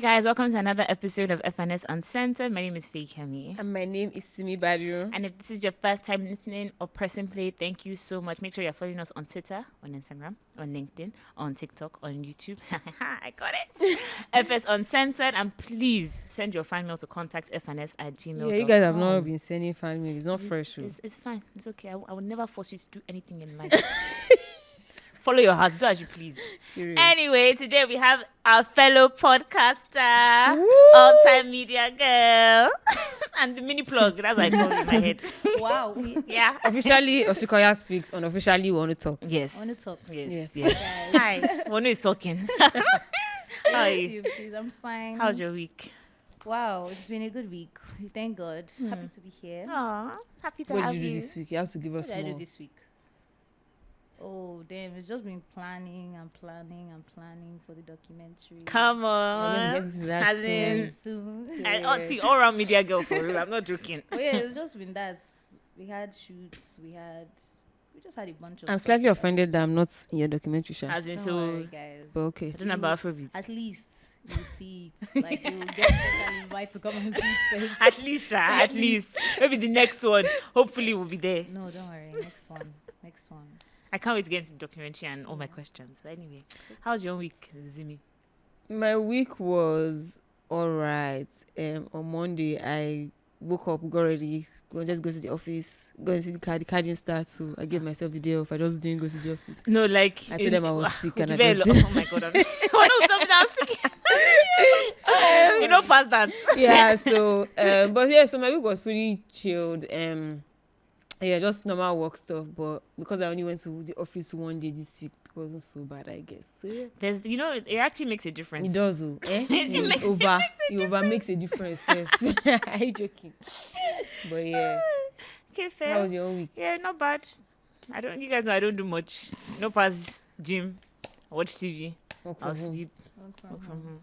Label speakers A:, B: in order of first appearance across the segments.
A: guys, welcome to another episode of F&S Uncensored. My name is Feyikemi.
B: And my name is Simi Badio.
A: And if this is your first time listening or pressing play, thank you so much. Make sure you're following us on Twitter, on Instagram, on LinkedIn, on TikTok, on YouTube. I got it. FS Uncensored. And please send your fan mail to contactfns@gmail.com.
B: Yeah, you guys have not been sending fan mail. It's not fresh.
A: It's fine. It's okay. I will never force you to do anything in life. Follow your heart. Do as you please. Anyway, today we have our fellow podcaster, all-time media girl, and the mini plug. That's what I call it in my head.
C: Wow.
A: Yeah.
B: Officially, Osikoya Speaks. Unofficially, Wonu Talks.
A: Yes.
C: I want to talk.
A: Yes.
B: Yeah.
A: Yes. Hi. Wonu is talking. How are you?
C: Please, I'm fine.
A: How's your week?
C: Wow, it's been a good week. Thank God. Happy to be here.
A: Aw, happy to
B: What
A: have
B: did you do
A: you.
B: this week? You have to give us
C: What did I do
B: more.
C: this week? Oh, damn. It's just been planning for the documentary.
A: Come
B: Yeah,
A: on.
B: let's get to that
A: As in,
C: Soon.
A: see, all-round media girl for real. I'm not joking.
C: Oh, yeah, it's just been that. We had shoots. We just had a bunch of
B: I'm
C: stuff
B: slightly
C: that
B: offended that I'm not in your documentary, Sha.
A: As in,
C: Don't
A: so,
C: worry, guys.
B: But okay.
A: I don't know about Afrobeats.
C: At least you see it. Like, you'll get an invite to come and see it first.
A: At least, Sha, at least. Maybe the next one, hopefully, will be there.
C: No, don't worry. Next one.
A: I can't wait to get into the documentary and all my questions. But anyway, how's your week, Zimi?
B: My week was alright. On Monday, I woke up, got ready, wanted to go to the office, go to the car. The car didn't start, so I gave myself the day off. I just didn't go to the office.
A: No, like...
B: I told them I was sick and I
A: Well,
B: just
A: oh my God. What was something I was speaking? You know, past that.
B: yeah, so but yeah, so my week was pretty chilled. Yeah, just normal work stuff, but because I only went to the office one day this week, it wasn't so bad, I guess. So yeah.
A: There's, you know, it actually makes a difference.
B: It does, makes a difference. Are you joking? But yeah.
A: Okay, fair.
B: How was your own week?
A: Yeah, not bad. You guys know I don't do much. No pass gym, watch TV,
B: Work from
A: I'll
B: home.
A: sleep,
C: Work
A: work from home.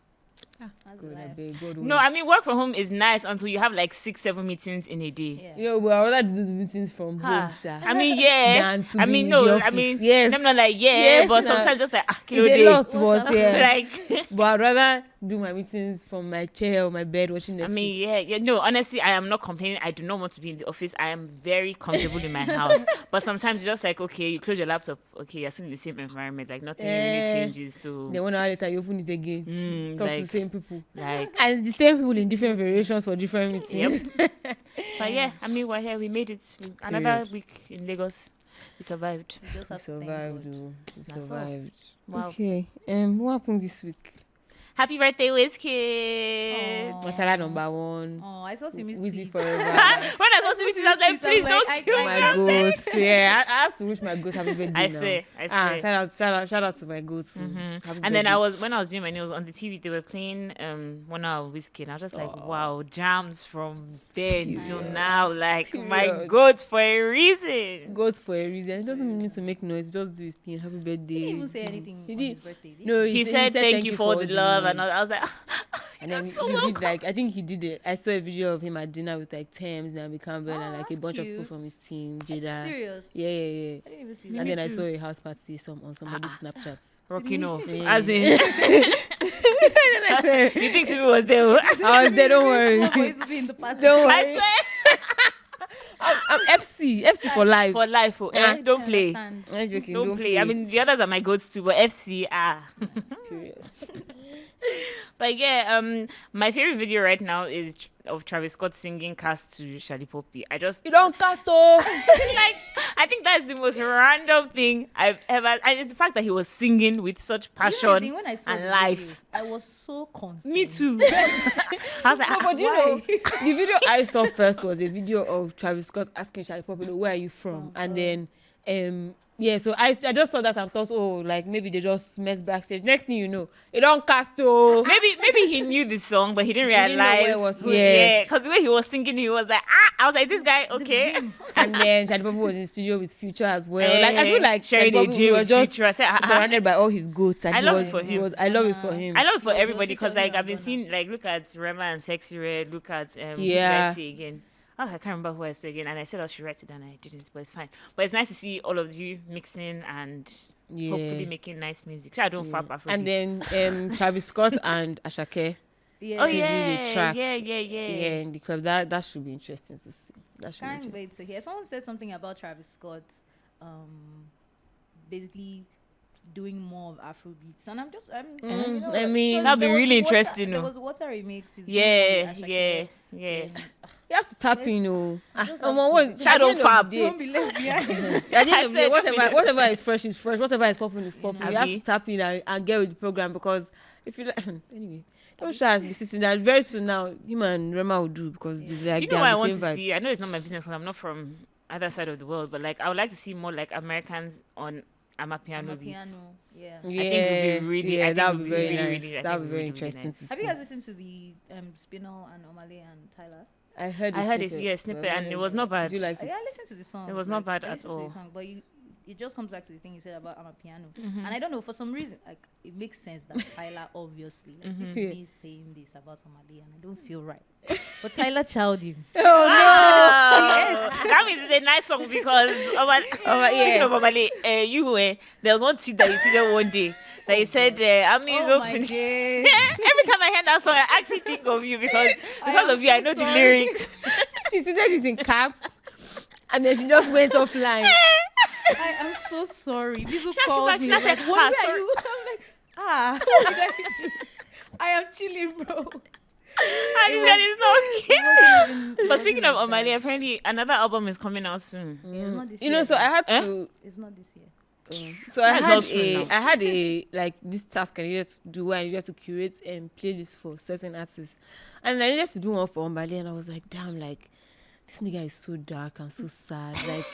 C: That's
B: Good, I
C: life.
B: beg, God
A: No,
B: will.
A: I mean, work from home is nice until you have like 6-7 meetings in a day.
C: Yeah.
B: You know, but I'd rather do the meetings from home,
A: Ah.
B: Sha.
A: I mean, yeah.
B: Than to
A: I
B: be
A: mean,
B: in
A: no.
B: the
A: I
B: office.
A: mean,
B: yes.
A: I'm not like, yeah,
B: Yes,
A: but
B: nah.
A: sometimes just like, kilo
B: It's
A: day.
B: a lot, but yeah.
A: Like,
B: But I'd rather do my meetings from my chair or my bed watching
A: I
B: Netflix.
A: mean, yeah. No, honestly, I am not complaining. I do not want to be in the office. I am very comfortable in my house. But sometimes it's just like, okay, you close your laptop. Okay, you're still in the same environment. Like, nothing really changes. So,
B: Then 1 hour later, you open it again. Talk to
A: like,
B: the same people.
A: like,
B: And it's the same people in different variations for different meetings.
A: but yeah, I mean, we're here. We made it. Another week in Lagos. We survived.
C: You just
B: We
C: have to thank
B: survived.
C: God.
B: We
A: That's all.
B: survived.
A: Wow.
B: Okay. What happened this week?
A: Happy birthday, Wizkid.
C: Aw.
B: Mashallah number 1.
C: Oh, I saw Simi's
B: Wizzy
C: tweet.
B: forever.
A: When I saw Simi, I was like, please don't kill
B: my
A: me.
B: goats. Yeah, I have to wish my goats happy birthday
A: I
B: now.
A: say.
B: Shout out to my goats. Happy
A: And then
B: birthday.
A: when I was doing my nails on the TV, they were playing one hour Wizkid. And I was just like, wow, jams from then till now. Like, my
B: Period.
A: goats for a reason.
B: goats for a reason. It doesn't need to make noise. Just do his thing. Happy birthday.
C: He didn't even say anything
B: He
C: on
B: did.
C: his birthday. did he?
B: No,
A: He said thank you for all the love. And I was like,
B: And then
A: You're so
B: he
A: welcome.
B: did like, I think he did it. I saw a video of him at dinner with like Thames, Naomi Campbell, and like a
C: that's
B: bunch of people
C: cute.
B: from his team, Jada.
C: Serious?
B: Yeah.
C: I didn't even see that.
B: And
A: Me
B: then I
A: too.
B: saw a house party on somebody's Snapchat.
A: rocking off.
B: Yeah.
A: As in, you think Simi was there?
B: I was there, don't worry.
C: My boys will be in the party.
B: Don't
A: I
B: worry.
A: swear.
B: I'm FC for life.
A: For life. Oh,
B: Eh?
A: don't
C: I
A: play.
C: understand.
B: I'm joking.
A: Don't play. I mean, the others are my goats too, but FC,
B: Period.
A: But yeah, my favorite video right now is of Travis Scott singing "Cast" to Shali Poppy. I just
B: You don't cast though.
A: like. I think that's the most random thing I've ever. And it's the fact that he was singing with such
C: You know the
A: passion
C: thing, when I saw
A: and
C: the
A: life.
C: video, I was so concerned.
A: Me too. I was like,
B: No,
A: ah,
B: but you know, the video I saw first was a video of Travis Scott asking Shali Poppy, "Where are you from?" And then, yeah, so I just saw that and thought, oh, like maybe they just messed backstage. Next thing you know, it don't cast oh.
A: maybe he knew the song, but he didn't
B: didn't know
A: realize.
B: where it was from.
A: Yeah, because the way he was singing, he was like, I was like, this guy, okay.
B: And then Shali Poppy was in the studio with Future as well. Like I feel like
A: sharing
B: Shali
A: a
B: Poppy
A: gym
B: was
A: with
B: just
A: Future. I said,
B: surrounded by all his goats. And
A: I
B: he
A: love
B: was,
A: it for
B: he
A: him.
B: was- I love it for him.
A: I love it for
C: Well,
A: everybody because
C: because
A: like
C: we
A: I've been
C: are
A: seeing like look at Rema and Sexy Red, look at who did
B: Yeah.
A: I see again? Oh, I can't remember who I saw again, and I said I should write it down, and I didn't, but it's fine. But it's nice to see all of you mixing and
B: Yeah.
A: hopefully making nice music. So I don't fap Afrobeats.
B: And then Travis Scott and Ashake
C: Yeah.
A: Oh
B: to do the
A: yeah,
B: track.
A: yeah,
B: In the club. That should be interesting to see. That should be
C: Can't
B: interesting.
C: wait to hear. Someone said something about Travis Scott, basically doing more of Afrobeats, and you know,
B: I mean,
A: that'd be
C: there was
A: really
C: Water-
A: interesting,
C: There
A: no?
C: was Water remix. He's doing
A: Yeah,
C: one with
A: yeah,
C: Ashake,
A: yeah.
C: then,
B: You have to tap in,
C: Those are
B: what?
A: Shadow
B: at the end of
A: fab.
B: the
C: you
B: day-
C: won't be left behind.
B: At the end
A: I
B: of the day,
A: swear,
B: whatever is fresh is fresh. Whatever is popping is popping. You have
A: Abi.
B: to tap in and get with the program, because if you like, anyway, don't try to be sitting there. Very soon now, him and Rema will do, because this like
A: Do you
B: they
A: know what I
B: have
A: want
B: the
A: to
B: same vibe.
A: see? I know it's not my business because I'm not from either side of the world, but like I would like to see more like Americans on Amapiano beats.
C: Piano, yeah.
B: Yeah,
A: think it would be really- I
B: yeah,
A: think
B: that
A: it
B: would
A: would
B: be
A: be
B: very
A: really,
B: nice.
A: really- I
B: That
A: think
B: would
A: it
B: be very
A: would be really
B: interesting
A: nice.
B: to
C: Have
B: see.
C: you guys listened to the Spinal and Omale and Tyler?
B: I heard
A: it, yeah, snippet,
B: but
A: and it was not bad.
B: Do you like
C: Yeah,
B: it?
C: I listened to the song.
A: It was not bad
C: I
A: at
C: listened to the
A: all.
C: song, but it just comes back to the thing you said about Amapiano.
A: Mm-hmm.
C: And I don't know, for some reason, like it makes sense that Tyler obviously, like, this
A: Mm-hmm.
C: is me saying this about Omale, and I don't feel right. But Tyler chowed him.
B: Oh
A: That means it's a nice song because speaking of Omale, there was one tweet that you tweeted one day that you said Ami is
C: Oh my
A: open.
C: days.
A: Every time I hear that song, I actually think of you because
C: am
A: of you, I
C: so
A: know the
C: sorry.
A: lyrics.
B: she said she's in caps, and then she just went offline.
C: I am so sorry. People
A: She
C: called
A: actually
C: me.
A: back, she
C: Like,
A: said,
C: what
A: "Ah,
C: are
A: sorry."
C: you? I'm like, what did I do? I am chilling, bro.
A: And this guy is not okay. But speaking of
C: wasn't like
A: Omale,
C: that.
A: apparently another album is coming out soon.
C: Yeah, it's not this
B: You know,
C: year,
B: so I had
A: Eh?
B: to.
C: It's not this year.
B: So I
A: That's
B: had
A: not soon now.
B: I had a like this task I needed to do, where I needed to curate playlists for certain artists, and I needed to do one for Omale, and I was like, damn, like this nigga is so dark and so sad, like.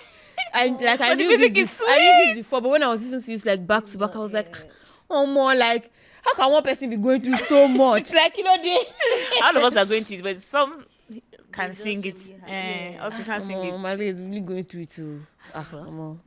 B: I
A: But the
B: knew
A: music
B: this,
A: is
B: I knew
A: sweet.
B: this before, but when I was listening to this like back to back, I was like,
C: Yeah.
B: oh more like, how can one person be going through so much? Like, you know,
A: All of us are going to it, but some can
C: just
A: sing it.
C: really have-
A: Us we can't sing it.
B: Omale is really going through it too.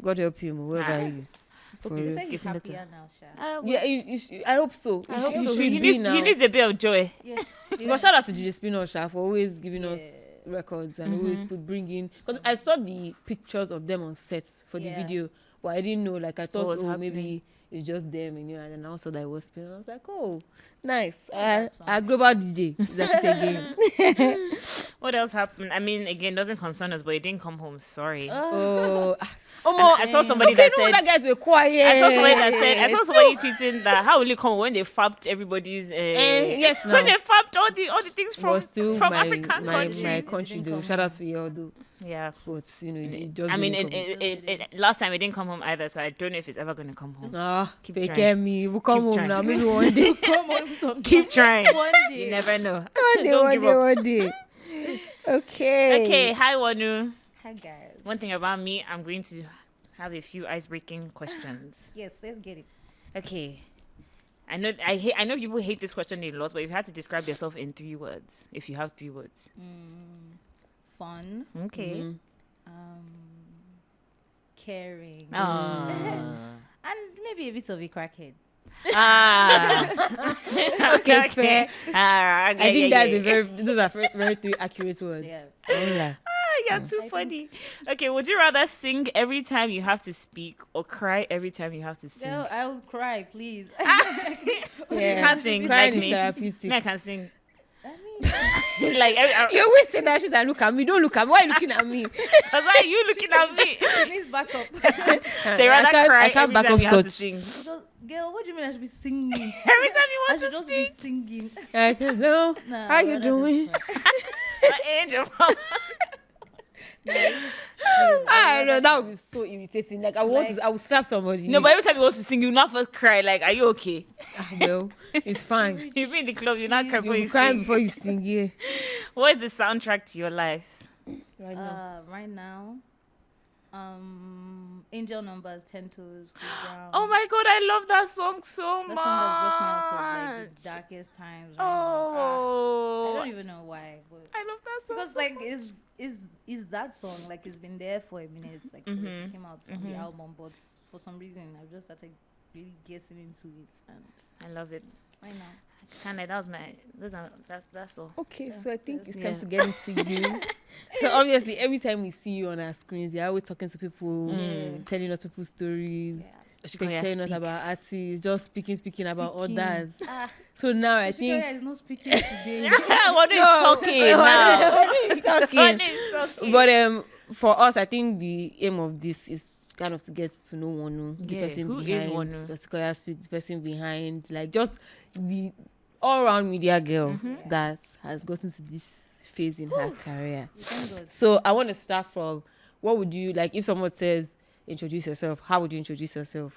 B: God help him, wherever he is. For
C: He
B: real.
C: said he's
A: Getting
C: happier
A: better.
C: now, Sha.
B: Yeah, I hope so.
A: I hope
B: He
A: so.
B: should
A: He
B: be
A: needs
B: now.
A: he needs a bit of joy.
C: Yeah.
B: But shout out to DJ Spinoza for always giving us
C: Yeah.
B: records and always bringing. Because I saw the pictures of them on set for the
C: Yeah.
B: video, but I didn't know. Like I thought,
A: was
B: maybe
A: happening?
B: it's just them, and and then I also that it was Spinoza. I was like, oh, nice.
C: that's
B: A global DJ. That's it again.
A: What else happened? I mean, again, doesn't concern us, but he didn't come home. Sorry.
B: Oh,
A: And I saw somebody
B: okay,
A: that
B: no,
A: said.
B: that guys were quiet.
A: I saw somebody tweeting that how will it come when they fapped everybody's
B: yes,
A: when they
B: now.
A: fapped all the things from
B: But still,
A: African
B: my
A: countries.
B: country
C: Didn't
B: though.
C: come
B: Shout out to you all though.
A: Yeah.
B: But it just.
A: I mean,
B: didn't come.
A: last time it didn't come home either, so I don't know if it's ever going to come home.
B: Keep
A: trying.
B: Feyikemi. We'll come
A: Keep
B: home
A: trying.
B: now. Maybe one day.
C: Come on, some-
A: Keep trying.
C: One day.
A: You never know.
B: One day,
A: Don't
B: one
A: give
B: day,
A: up.
B: one day. Okay.
A: Okay, hi Wonu.
C: Hi guys.
A: One thing about me, I'm going to have a few icebreaking questions.
C: Yes, let's get it.
A: Okay. I know people hate this question a lot, but if you had to describe yourself in 3 words, if you have 3 words.
C: Fun,
A: Okay.
C: caring,
A: Ah.
C: and maybe a bit of a crackhead.
B: Okay, fair.
A: I
B: I think that's those are very 3 accurate words.
C: Yeah.
B: Hola.
A: You're too funny. Okay, would you rather sing every time you have to speak or cry every time you have to sing?
C: No, I'll cry, please.
A: You can't sing
B: Crying
A: like
B: is
A: me.
B: therapeutic.
A: Me, I can sing.
C: I mean,
A: Like,
B: You always say that shit and look at me. Don't look at me. Why are you looking at me?
A: that's why you looking at me.
C: please back up.
A: So you rather cry
B: I can't
A: every
B: back
A: time
B: up
A: you have to
B: such.
A: sing.
C: So, girl, what do you mean I should be singing?
A: Every time you
C: I
A: want
C: should
A: to
C: just
A: speak.
C: be singing.
B: Like, hello.
C: Nah,
B: How
C: I'd
B: you
C: rather
B: doing?
C: just cry.
A: My angel.
B: I don't know. That would be so irritating. Like I would slap somebody.
A: No, but every time you want to sing, you not first cry. Like, are you okay?
B: Well, it's fine.
A: You be in the club, you not cry
B: You
A: before
B: will
A: you
B: cry
A: sing.
B: before you sing. Yeah.
A: What is the soundtrack to your life?
B: Right now.
C: Right now, Angel Numbers, 10 Toes, Chris Brown.
A: Oh my god, I love that song so
C: That
A: much.
C: song has brought me out of like the darkest times. Right now. I
A: Oh,
C: don't even know why, but
A: I love that song.
C: because
A: so
C: like
A: much.
C: is that song like it's been there for a minute, like it came out on the album, but for some reason I've just started really getting into it, and
A: I love it.
C: right now
A: Kinda, that was my. That's all.
B: Okay, so I think it's time
A: Yeah.
B: to get into you. So obviously, every time we see you on our screens, you're always talking to people, telling us people's stories.
A: Osikoya
B: telling us
A: Speaks.
B: about artists, just speaking about
C: Speaking.
B: others.
C: Ah,
B: So now I think
C: Osikoya is not speaking today.
A: Wonu is talking now.
B: Wonu is talking.
A: Wonu is talking.
B: But for us, I think the aim of this is kind of to get to know Wonu, the
A: Yeah,
B: person
A: who is
B: behind
A: Wonu?
B: Osikoya Speaks, the person behind, like just the all-round media girl
A: Mm-hmm.
B: that has gotten to this phase in her career.
C: Thank God.
B: So I want to start from, what would you like if someone says introduce yourself? How would you introduce yourself?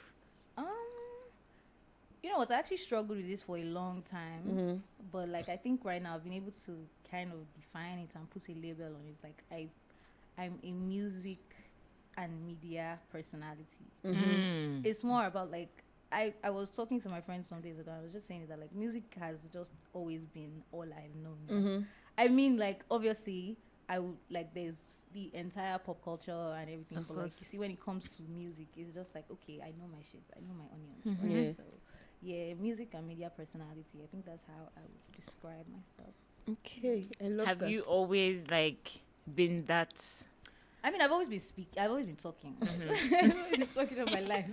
C: You know what? I actually struggled with this for a long time,
B: Mm-hmm.
C: but like I think right now I've been able to kind of define it and put a label on it. Like I'm a music and media personality.
A: Mm.
C: It's more about like I was talking to my friend some days ago. I was just saying that like music has just always been all I've known.
B: Mm-hmm.
C: I mean, like obviously I would like there's the entire pop culture and everything,
A: Of
C: but like
A: course.
C: you see when it comes to music, it's just like okay, I know my shit, I know my onions.
A: Mhm.
C: Right?
B: Yeah.
C: So yeah, music and media personality. I think that's how I would describe myself.
B: Okay, I love
A: Have
B: that.
A: you always like been that?
C: I mean, I've always been talking.
A: Mm-hmm.
C: I've always been talking of my life.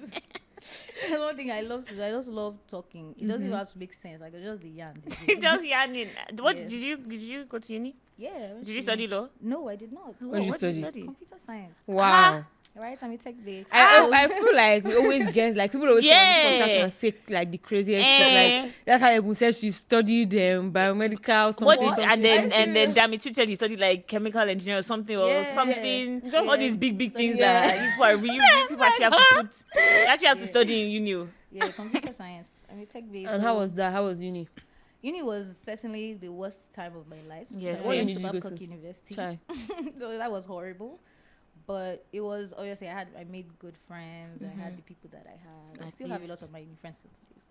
C: That's one thing I love to do. I just love talking. It doesn't even have to make sense. Like, I just the yarn.
A: Just yarning. What
C: Yeah.
A: did you go to uni?
C: Yeah. I went
A: Did you
C: to-
A: study law?
C: No, I did not.
B: What did you
A: What did
B: study?
C: Computer science.
B: Wow.
C: Right? I'm a tech day.
B: I feel like we always guess, like people always come on this podcast
A: Yeah.
B: and say like the craziest shit. Like that's how everyone says she studied biomedical something.
A: What did
B: something.
A: and then
C: serious?
A: Dami tweeted he studied like chemical engineer or something or
C: Yeah.
A: something.
B: Just-
A: All these big things
B: Yeah.
A: that people are people actually have to put. You actually have to study in uni.
C: Yeah, computer science. I'm a tech day.
B: And how was that? How was uni?
C: Uni was certainly the worst time of my life.
A: Yeah,
C: I
A: same.
C: went
B: What
C: to
B: uni did you go
C: Babcock
B: to?
C: University.
B: Try.
C: So that was horrible. But it was obviously I made good friends. I had the people that I had. I
A: At
C: still have a lot
A: least.
C: of my uni friends still today.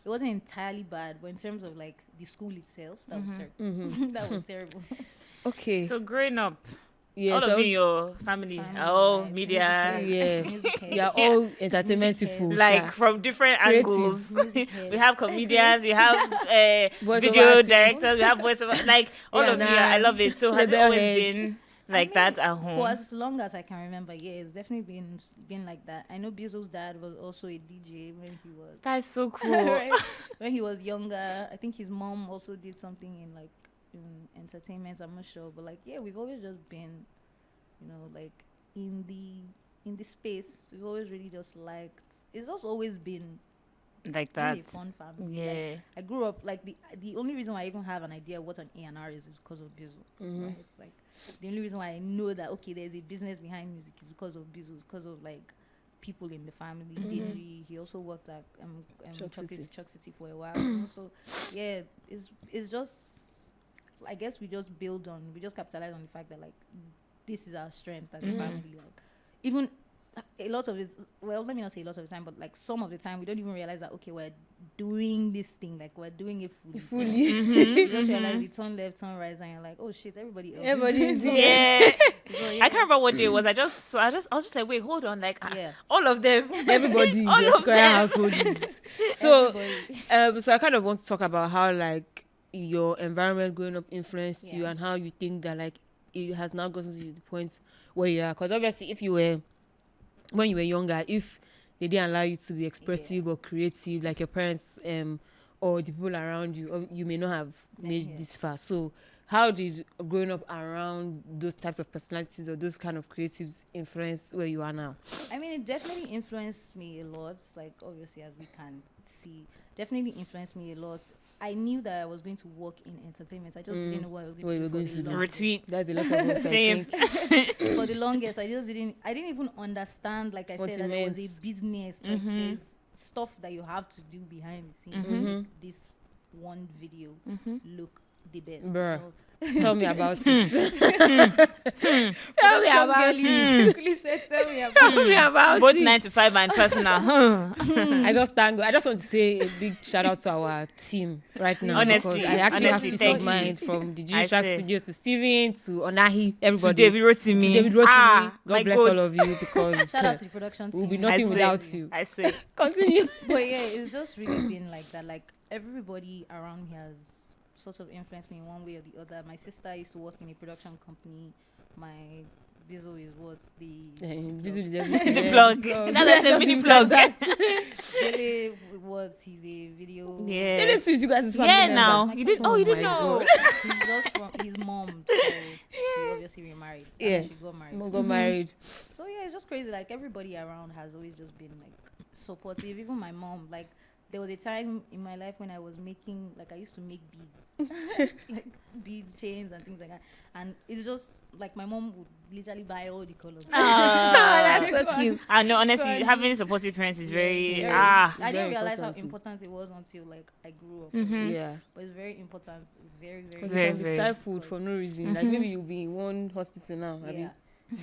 C: So it wasn't entirely bad, but in terms of like the school itself, that was terrible.
B: Mm-hmm.
C: That was terrible.
B: Okay.
A: So growing up,
B: Yeah.
A: all
B: so
A: of you in your family
C: Family,
A: are all
C: right,
A: media,
C: music
B: Yeah.
C: heads, music heads.
B: we are all entertainment
C: Music
B: people.
A: like
B: sha.
A: from different
B: Creative.
A: angles.
C: Music heads.
A: We have comedians, we have
B: Voice
A: video
B: over artists.
A: directors, we have voiceover. Like all
B: Yeah,
A: of you,
B: nah.
A: I love it. So has it
B: Rebel
A: always
B: head.
A: been like
C: I
A: that
C: mean,
A: at home?
C: For as long as I can remember, yeah, it's definitely been like that. I know Bizo's dad was also a DJ when he was
A: That's so cool.
C: right? When he was younger. I think his mom also did something in like in entertainment. I'm not sure, but like yeah, we've always just been, you know, like in the space. We've always really just liked. It's just always been
A: Like
C: really
A: that.
C: a fun family.
A: Yeah.
C: Like, I grew up like the only reason why I even have an idea what an A&R is because of Bizo.
B: Mhm.
C: Right? It's like the only reason why I know that okay, there's a business behind music is because of Bizo, because of like people in the family. Deji, he also worked at
B: Chuck City.
C: Chuck City for a while. You know? So yeah, it's just I guess we just capitalize on the fact that like this is our strength as a family. Like even a lot of it, well, let me not say a lot of the time, but like some of the time we don't even realize that okay, we're doing this thing, like we're doing it fully. You just realize you turn left, turn right, and you're like, oh shit, everybody else.
B: Everybody's
C: doing
A: Yeah.
C: so,
A: I can't remember what day it was. I was just like, wait, hold on, like
C: Yeah.
A: all of them.
B: Everybody in
A: All
B: the
A: of
B: Osikoya
A: them.
B: household is. So,
C: Everybody.
B: so I kind of want to talk about how like your environment growing up influenced you
C: Yeah.
B: and how you think that like it has now gotten to the point where you are. Because obviously, if you were when you were younger, if they didn't allow you to be expressive or creative, like your parents or the people around you, or you may not have made
C: Yeah.
B: this far. So, how did growing up around those types of personalities or those kind of creatives influence where you are now?
C: I mean, it definitely influenced me a lot. Like, obviously, as we can see, definitely influenced me a lot. I knew that I was going to work in entertainment. I just didn't know what I was
B: What
C: going
B: you
C: to
B: were
C: do.
B: going
C: For
B: to
C: the
B: do.
C: longest.
A: Retweet.
B: That's a lot of us, I
A: Same.
B: think.
C: For the longest, I didn't even understand, like I
B: What
C: said,
B: it
C: that there was a
B: meant.
C: business. Like, there's stuff that you have to do behind the scenes to make this one video look the best.
B: Bruh.
C: So,
B: Tell me about it. Tell me about it.
C: Quickly said, tell me about
B: Tell me about
A: Both
B: it.
A: 9 to 5 and personal.
B: I just thank God. I just want to say a big shout out to our team right now.
A: Honestly,
B: because I actually have
A: honestly,
B: peace
A: thank
B: of
A: you.
B: mind from the
A: I
B: G-Track
A: swear.
B: Studios to Steven to Onahi,
A: To
B: everybody.
A: David Rotimi.
B: To David Rotimi.
A: Ah,
B: God
A: my
B: bless
A: goats.
B: all of you because
C: Shout out to the production team.
B: we'll be
A: I
B: nothing
A: swear.
B: without you.
A: I swear.
B: Continue.
C: But yeah, it's just really been like that. Like everybody around me has sort of influenced me in one way or the other. My sister used to work in a production company. My Bizzle is what the
B: Bizzle is everything.
A: The plug. That's a mini plug.
C: Dele was he's a video.
A: Yeah.
B: Dele too is you guys' family
A: Yeah,
B: member.
A: now.
C: Like,
A: You did.
B: oh
A: Oh, you
B: my
A: didn't know.
B: God.
C: He's just from his mom. So she obviously remarried. And
B: Yeah.
C: then she got married.
B: Mom got married.
C: So yeah, it's just crazy. Like everybody around has always just been like supportive. Even my mom. Like there was a time in my life when I was making, like I used to make beads, like beads, chains, and things like that. And it's just like my mom would literally buy all the colors.
B: That's so cute.
A: I know, honestly,
C: So,
A: having supportive parents is very
C: very-
A: ah.
C: I
B: Very
C: didn't realize how
B: important too.
C: important it was until like I grew up.
A: Mhm.
B: Yeah.
C: But it's very important. Very, very,
B: Because
A: Very,
B: you can be
A: very.
B: stifled for no reason. Like maybe you'll be in one hospital now. Abi?
C: Yeah.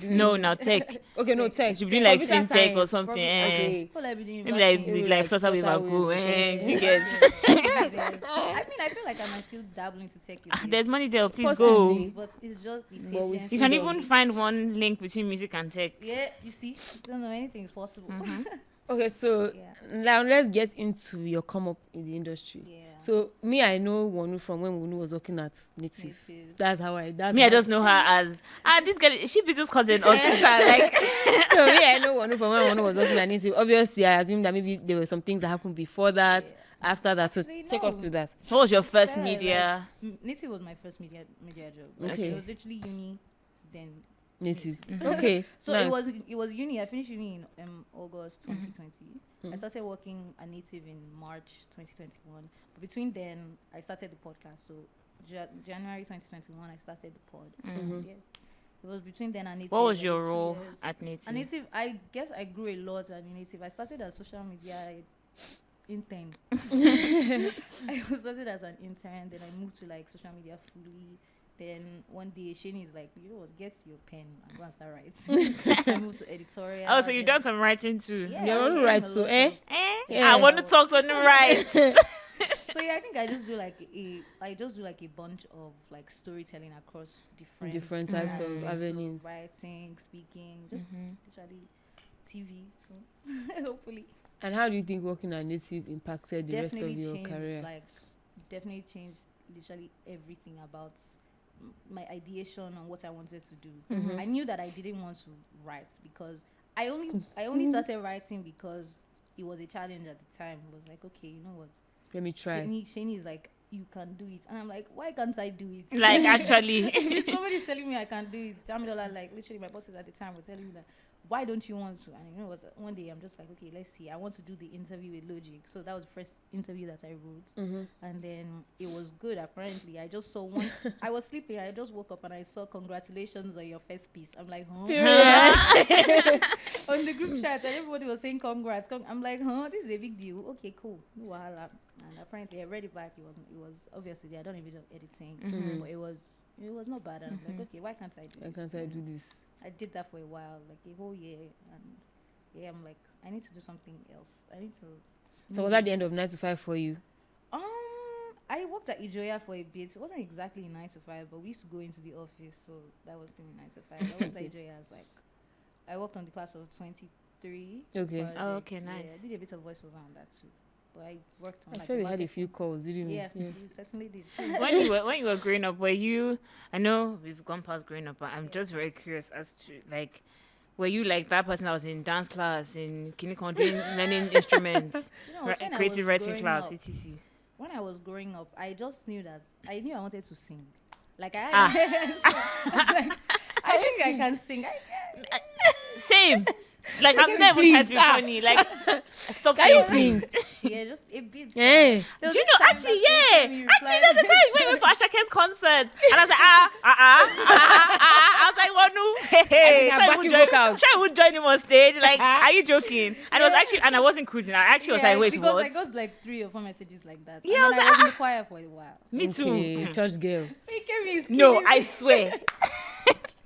A: No, now tech.
B: Okay, no tech.
A: Should be like
B: Computer
A: fintech or
B: science.
A: something.
C: Probably-
B: Okay.
C: Well, I've been in
A: Maybe like
C: university.
A: like flutter wave and go. You get.
C: I mean, I feel like I'm still dabbling into tech. a bit,
A: There's money there. Please
B: Possibly.
A: go.
C: but it's just the
B: But we
C: patience.
A: You can
B: Freedom.
A: even find one link between music and tech.
C: Yeah, you see, you don't know anything is possible.
B: Okay, so
C: Yeah.
B: now let's get into your come up in the industry.
C: Yeah.
B: So me, I know Wonu from when Wonu was working at Native.
C: Native.
B: That's how I. That's
A: Me, I
B: how-
A: just know her as this girl. Is she Bizu's cousin on Twitter? Like,
B: So me, I know Wonu from when Wonu was working at Native. Obviously, I assume that maybe there were some things that happened before that, after that. So
C: Actually,
B: take us
C: no.
B: through that.
A: what was your first
C: Yeah,
A: media?
C: Native was my first media job. Like,
B: Okay.
C: it was literally uni, then.
B: Native. Okay.
C: So
B: nice.
C: it was uni. I finished uni in August 2020. I started working at Native in March 2021. But between then, I started the podcast. So January 2021, I started the pod. Yeah. It was between then and Native.
A: What was
C: like,
A: your
C: 2
A: role
C: years.
A: at Native?
C: At Native, I guess I grew a lot at Native. I started as social media intern. I started as an intern, then I moved to like social media fully. Then one day Shani is like, you know what, get your pen and go and start writing. I moved to editorial.
A: Oh, so you've
C: then-
A: done some writing too.
C: Yeah,
B: You're
C: I was
B: all
C: doing
B: right,
C: a
B: so,
C: lot
B: eh?
C: of-
B: Yeah.
A: I want to talk to the right.
C: So yeah, I think I just do like a bunch of like storytelling across different
B: Types of
C: avenues. So
B: avenues.
C: writing, speaking, just literally TV. So hopefully,
B: And how do you think working at Native impacted the rest of
C: definitely
B: your
C: changed,
B: career?
C: like definitely changed literally everything about my ideation on what I wanted to do. I knew that I didn't want to write because I only started writing because it was a challenge at the time. It was like, okay, you know what?
B: Let me try.
C: Shani is like, you can do it, and I'm like, why can't I do it?
A: Like, actually.
C: Somebody's telling me I can do it. Damilola, like literally, my bosses at the time were telling me that, why don't you want to? And you know what? One day I'm just like, okay, let's see. I want to do the interview with Logic. So that was the first interview that I wrote, and then it was good. Apparently, I just saw one. I was sleeping. I just woke up and I saw congratulations on your first piece. I'm like, huh? On the group chat, and everybody was saying congrats. I'm like, huh? This is a big deal. Okay, cool. No wahala. And apparently, I read it back. It was obviously I don't even do editing, but it was not bad. And I'm like, okay, why can't I do
B: Why
C: this?
B: can't I do this?
C: I did that for a while, like a whole year, and yeah, I'm like, I need to do something else. I need to.
B: So was that the end of 9 to 5 for you?
C: I worked at Ijoya for a bit. It wasn't exactly 9 to 5, but we used to go into the office, so that was still 9 to 5. I worked at Ijoya as like, I worked on the class of 23.
B: Okay.
C: project.
A: Oh, okay,
C: Yeah,
A: nice.
C: I did a bit of voiceover on that too, but I worked on.
B: I
C: like,
B: sure we had a
C: marketing.
B: few calls, didn't we?
C: Yeah, we certainly did.
A: when you were growing up, were you? I know we've gone past growing up, but I'm just very curious as to like, were you like that person that was in dance class, in Kinikon doing learning instruments,
C: You know, when I
A: creative
C: was
A: writing
C: growing
A: class,
C: up,
A: etc.
C: when I was growing up, I just knew that I wanted to sing. Like I, like, I think I can sing.
A: Same. Like
B: Okay,
A: I've never tried to
B: please,
A: be funny. Like stop
B: Can you
A: saying
B: sing?
C: Yeah, just a bit.
B: Yeah.
A: Do you know? Actually, yeah. Actually, there's a time we went for Ashake's concert, and I was like, I was like, Wonu, hey,
B: I think I'm backing vocals.
A: try would join him on stage. Like, are you joking? And it was actually, and I wasn't cruising. I actually was like, wait,
C: because
A: what?
C: I got like 3 or 4 messages like that.
A: Yeah,
C: and
A: I was
C: then
A: like,
C: I was in the choir for a while.
A: Me
B: Okay,
A: too.
B: church girl.
A: No, I swear.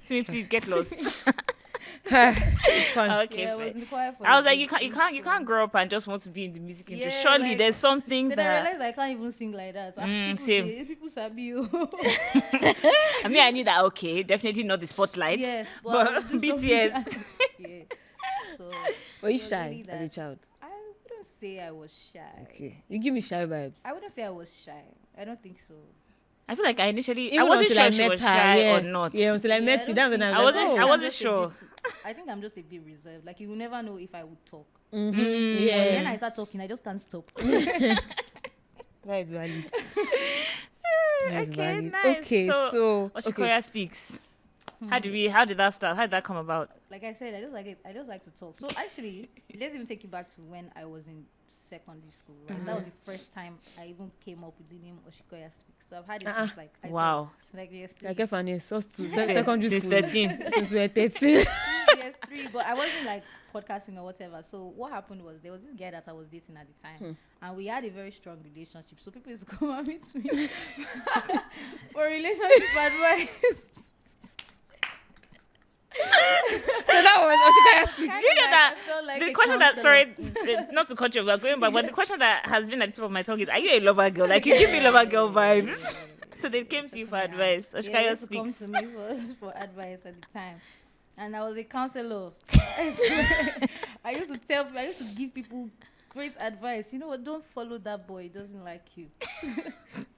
A: Simi, please get lost.
B: It's fun.
A: Okay.
C: Yeah, I was
A: fine.
C: in the choir for
A: I
C: a
A: was like,
C: bit,
A: you can't grow up and just want to be in the music industry.
C: Yeah,
A: Surely
C: like,
A: there's something
C: Then I
A: that.
C: realized I can't even sing like that.
A: Same.
C: People sabi you.
A: I mean, I knew that. Okay, definitely not the spotlight.
C: Yes,
A: but BTS.
C: Yeah. So
B: Were you
C: it was
B: shy
C: really
B: as a
C: that.
B: child?
C: I wouldn't say I was shy.
B: Okay. You give me shy vibes.
C: I wouldn't say I was shy. I don't think so.
A: I feel like I initially, I
B: Even
A: wasn't
B: until
A: sure she
B: met
A: was
B: her,
A: shy
B: yeah.
A: or not.
B: Yeah, until I met you.
C: don't
B: That's when
C: think-
B: I was like,
A: I
B: oh.
A: wasn't
C: just a
A: sure.
C: I think I'm just a bit reserved. Like you will never know if I would talk.
B: Mhm.
C: But when I
B: Yeah.
C: start talking, I just can't stop.
B: That is valid. That's
A: Okay,
B: valid.
A: nice.
B: Okay, so
A: Osikoya Speaks. How did that start? How did that come about?
C: Like I said, I just like it. I just like to talk. So actually, let's even take you back to when I was in secondary school. Right? That was the first time I even came up with the name Osikoya Speaks. So I've had it since like I
A: Wow.
C: like yesterday.
B: like F&S
A: Since
B: secondary school.
A: 13.
B: Since we were 13.
C: Yes, 3, but I wasn't like podcasting or whatever. So what happened was there was this guy that I was dating at the time, and we had a very strong relationship. So people used to come and meet me for relationship advice.
B: So that was Osikoya Speaks.
A: Do you know that
C: I felt like
A: the
C: a
A: question that,
C: counselor.
A: sorry, not to cut you, we're going back, but the question that has been at the tip of my tongue is, are you a lover girl? Like, you give me lover girl vibes. So they came to you for advice.
C: Yeah,
A: Osikoya
C: they used to come
A: Speaks.
C: to me for advice at the time, and I was a counselor. I used to give people great advice. You know what? Don't follow that boy. He doesn't like you.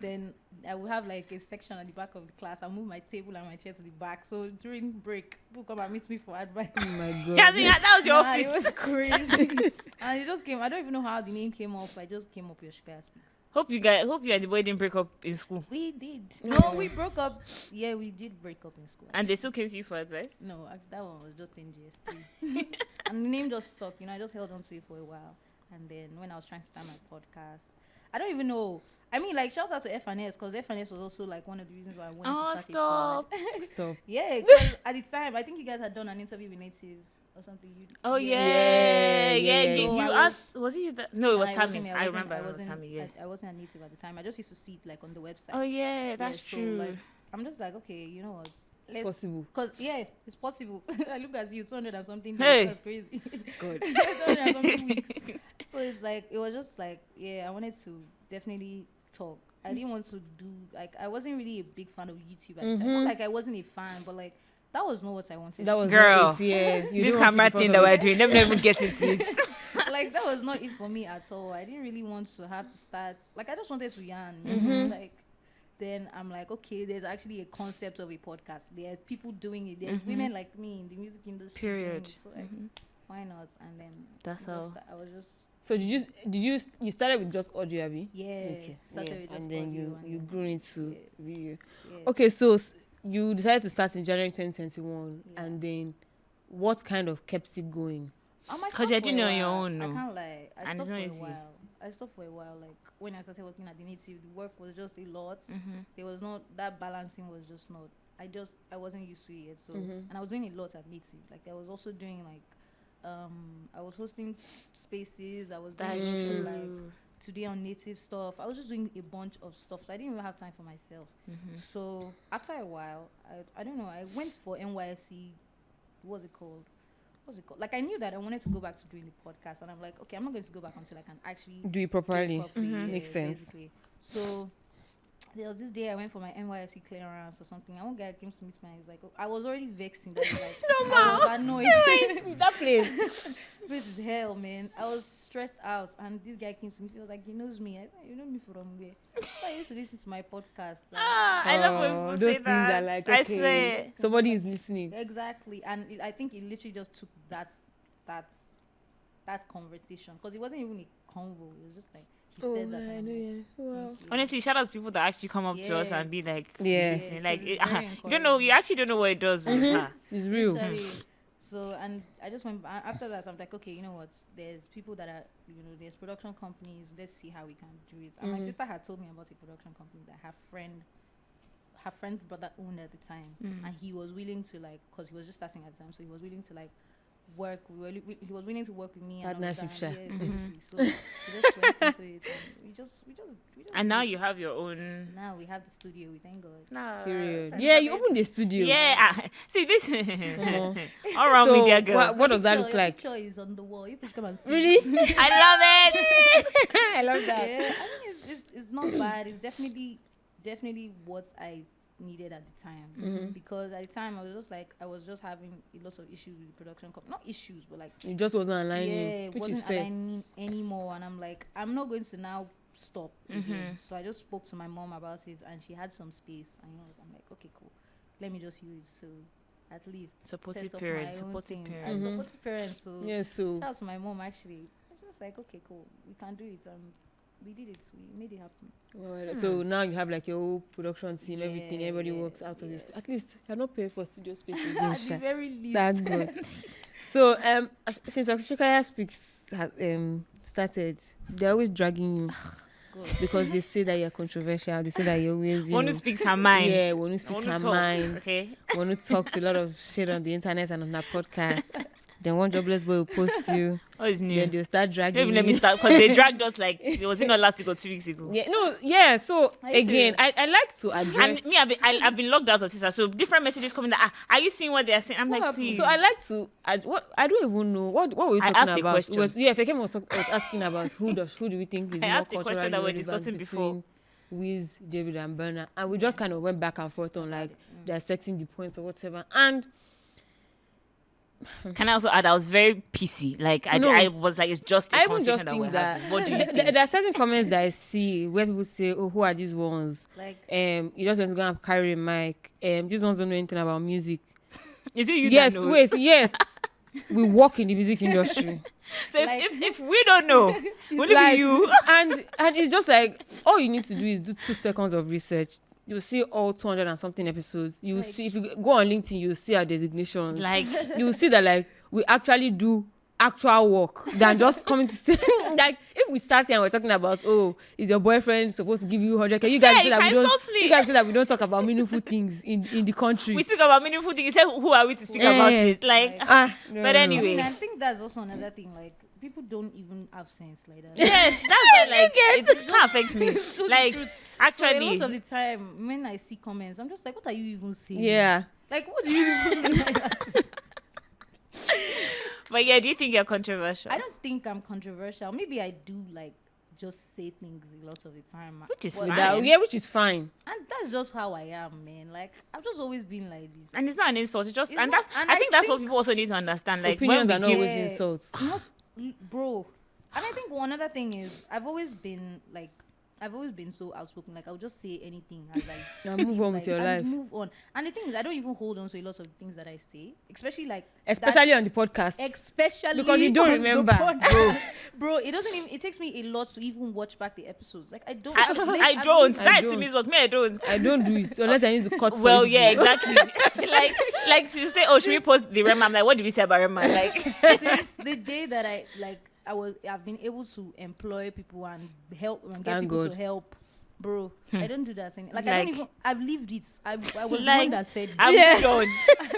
C: Then I will have like a section at the back of the class. I'll move my table and my chair to the back. So during break, people come and meet me for advice.
B: Oh my god.
A: Yeah, I think that was your
C: Nah, it
A: office.
C: was crazy. And it just came. I don't even know how the name came up. I just came up with Osikoya Speaks.
A: Hope you and the boy didn't break up in school.
C: We did. No, we broke up. Yeah, we did break up in school.
A: And they still came to you for advice?
C: No, that one was just in GS3. And the name just stuck. I just held on to it for a while. And then when I was trying to start my podcast, I don't even know. I mean, like, shout out to F&S, because F&S was also like one of the reasons why I wanted to start a pod.
B: Stop.
C: Yeah, because at the time, I think you guys had done an interview with Native or something.
A: Oh,
B: Yeah.
A: You
C: So
A: asked, was it you that? No, it was
C: I
A: Tammy.
C: wasn't-
A: I remember it was
C: wasn't-
A: Tammy, yeah.
C: I wasn't a Native at the time. I just used to see it like on the website.
A: Oh, yeah, that's
C: so,
A: true.
C: like, I'm just like, okay, you know what?
B: It's possible.
C: Because, yeah, it's possible. I look at you, 200 and something.
A: Hey.
C: That's crazy.
A: Good.
C: 200 and something weeks. So it's like, it was just like, yeah, I wanted to definitely talk. I didn't want to do, like, I wasn't really a big fan of YouTube at the time. Not like I wasn't a fan, but like, that was not what I wanted.
B: That was
A: Girl,
B: not it, yeah. You
A: This
B: don't want
A: camera
B: to
A: thing
B: be
A: that
B: part
A: we're
B: of
A: doing, let me not even get into it.
C: Like, that was not it for me at all. I didn't really want to have to start, like, I just wanted to yarn. Like, then I'm like, okay, there's actually a concept of a podcast. There are people doing it. There's women like me in the music industry. doing
A: Period.
C: it. So like, why not? And then
A: That's
C: just-
A: all.
C: I was just
B: So you started with just audio, Abby?
C: yeah.
B: Okay.
C: Started
B: Yeah.
C: with just
B: And then
C: audio
B: you
C: and
B: grew into
C: yeah.
B: video.
C: yeah.
B: Okay, so you decided to start in January 2021,
C: Yeah.
B: and then what kind of kept it going?
C: I might
A: 'Cause
C: stop
A: you're
C: for a
A: doing it on your
C: while.
A: own,
C: I
A: no?
C: can't lie. I
A: And it's
C: stopped
A: not
C: for
A: easy.
C: a while. I stopped for a while. Like when I started working at the Native, the work was just a lot. There was not that balancing was just not. I wasn't used to it. So and I was doing a lot at Native. Like I was also doing like I was hosting spaces. I was
A: That's
C: doing
A: true.
C: like today on Native stuff. I was just doing a bunch of stuff. So I didn't even have time for myself. So after a while, I don't know. I went for NYSC. What's it called? Like I knew that I wanted to go back to doing the podcast, and I'm like, okay, I'm not going to go back until I can actually
B: Do it
C: do it
B: properly.
C: properly. Yeah,
B: Makes sense.
C: basically. So there was this day I went for my NYSC clearance or something. And one guy came to meet me and he's like, oh, I was already vexing. That was like, I was annoyed.
B: That place.
C: This is hell, man. I was stressed out, and this guy came to me. He was like, he knows me. You know me from where? I used to listen to my podcast.
A: I love when people
B: those
A: say
B: things
A: that.
B: are like,
A: I
B: okay,
A: swear.
B: somebody is listening.
C: Exactly, and I think it literally just took that conversation, because it wasn't even a convo. It was just like he said that. And I'm like,
B: Wow.
C: "Thank you."
A: Honestly, shout out to people that actually come up to us
C: Yeah.
A: and be like,
B: Yeah.
A: listen, like,
C: Yeah, 'cause it's very
A: you don't know, you actually don't know what it does.
B: It's real.
C: Literally. So, and I just went after that. I'm like, okay, you know what? There's people that are, there's production companies. Let's see how we can do it. And my sister had told me about a production company that her friend brother owned at the time, and he was willing to, like, because he was just starting at the time, so he was willing to like work. He was willing to work with me.
B: Partnership,
C: and
B: sure.
C: all of that. Yeah, basically. So we just went into it, and we just.
A: And now you have your own.
C: Now we have the studio. We thank God.
A: Nah.
B: Period. Yeah, you opened the studio.
A: Yeah. See this.
B: Uh-huh.
A: All around
B: So
A: media girl.
B: what does that
C: Your
B: look like?
C: picture is on the wall. You can come and see.
B: Really?
A: I love it.
B: I love that.
C: Yeah, I think it's not bad. It's definitely what I needed at the time, because at the time I was just having a lot of issues with the production company. Not issues, but like
B: It just wasn't aligning,
C: it
B: which is
C: wasn't
B: fair.
C: aligning anymore. And I'm like, I'm not going to now stop again. So I just spoke to my mom about it, and she had some space. And I'm like, okay, cool. Let me just use it to at least
A: Supportive
C: set up
A: parents.
C: my own
A: Supportive
C: thing.
A: parents.
C: Supportive parents. So
B: Yes, so
C: shout out to my mom actually. I was just like, okay, cool. We can do it. We did it. We made it happen.
B: so now you have like your whole production team, everything.
C: Yeah,
B: Everybody
C: yeah,
B: works out of
C: yeah.
B: this. At least you're not paying for studio space again.
C: At
B: Sha.
C: the very least.
B: That's good. So since Osikoya Speaks has started, they're always dragging you because they say that you're controversial. They say that you always
A: One who speaks her mind.
B: Yeah, Wonu speaks
A: One who
B: her
A: talks,
B: mind.
A: Okay.
B: Wonu talks a lot of shit on the internet and on her podcast. Then one jobless boy will post you.
A: What is new?
B: Then they'll start
A: Don't
B: dragging
A: even let
B: you.
A: me start because they dragged us like it was not last week or 2 weeks ago.
B: Yeah, no, yeah. So
C: Are you
B: again,
C: serious?
B: I like to address.
A: And me, I've been locked out of Twitter, so different messages coming that are you seeing what they are saying? I'm
C: What
A: like,
C: happened?
A: please.
B: So I like to. I don't even know what were we
A: I
B: talking
A: asked a
B: about.
A: question.
B: Feyikemi was asking about who do we think is
A: I
B: more
A: asked the question
B: culturally
A: that we're
B: relevant
A: discussing
B: between Wiz, David, and Burna, and we just kind of went back and forth on like dissecting the points or whatever. And
A: Can I also add? I was very PC. Like
B: No.
A: I was like, it's just a
B: I even just
A: conversation that we're
B: think that
A: having. What do you think?
B: there are certain comments that I see where people say, "Oh, who are these ones?"
C: Like,
B: You just want to go and carry a mic. These ones don't know anything about music.
A: Is it you
B: Yes,
A: that knows?
B: wait, yes. We work in the music industry.
A: So
C: Like-
A: if we don't know, will it
B: Like,
A: be you?
B: and it's just like all you need to do is do 2 seconds of research. You'll see all 200 and something episodes. You'll
C: Like-
B: see, if you go on LinkedIn, you'll see our designations.
A: Like,
B: You'll see that like we actually do actual work than just coming to say like if we start here and we're talking about, oh, is your boyfriend supposed to give you 100K? You guys
A: Yeah,
B: say
A: you
B: that
A: can
B: we don't.
A: insult me.
B: You guys say that we don't talk about meaningful things in the country.
A: we speak about meaningful things. You say, who are we to speak about it? Like,
B: No,
A: but
B: no.
A: anyway.
C: I mean, I think that's also another thing. Like, people don't even have sense like that.
A: yes, that's why, like, it can't affect me. Like,
C: So a
A: actually,
C: lot of the time, when I see comments, I'm just like, what are you even saying?
B: Yeah.
C: Like, what do you even mean by that?
A: but yeah, do you think you're controversial?
C: I don't think I'm controversial. Maybe I do, like, just say things a lot of the time.
A: Which is
C: But-
A: fine.
B: Yeah, which is fine.
C: And that's just how I am, man. Like, I've just always been like this.
A: And it's not an insult. It's just,
C: It's
A: and
C: not-
A: that's.
C: and
A: I think that's what
C: think-
A: people also need to understand. Like,
B: Opinions are
A: when
B: not
A: we give,
B: always
C: Yeah.
B: insults.
C: Not, bro. And I think one other thing is I've always been so outspoken. Like, I'll just say anything as like
B: Now move on with your
C: and
B: life.
C: move on. And the thing is, I don't even hold on to a lot of things that I say, especially like
B: Especially on the podcast.
C: especially
B: Because you don't
C: on the
B: remember,
C: podcast. Bro, it doesn't even. It takes me a lot to even watch back the episodes. Like, I don't.
A: I don't.
B: I
A: That's
B: don't.
A: Simi's work. Me, I don't.
B: I don't do it unless I need to cut. for
A: Well,
B: it.
A: yeah, exactly. like she say, oh, should we post the Rema? I'm like, what did we say about Rema? Like,
C: Since the day that I've been able to employ people and help and get
B: Thank
C: people
B: God.
C: to help. Bro, I don't do that thing. Like, I
A: Like-
C: don't even. I've lived it. I was the
A: Like,
C: one that said.
A: I'm
B: Yeah.
A: done.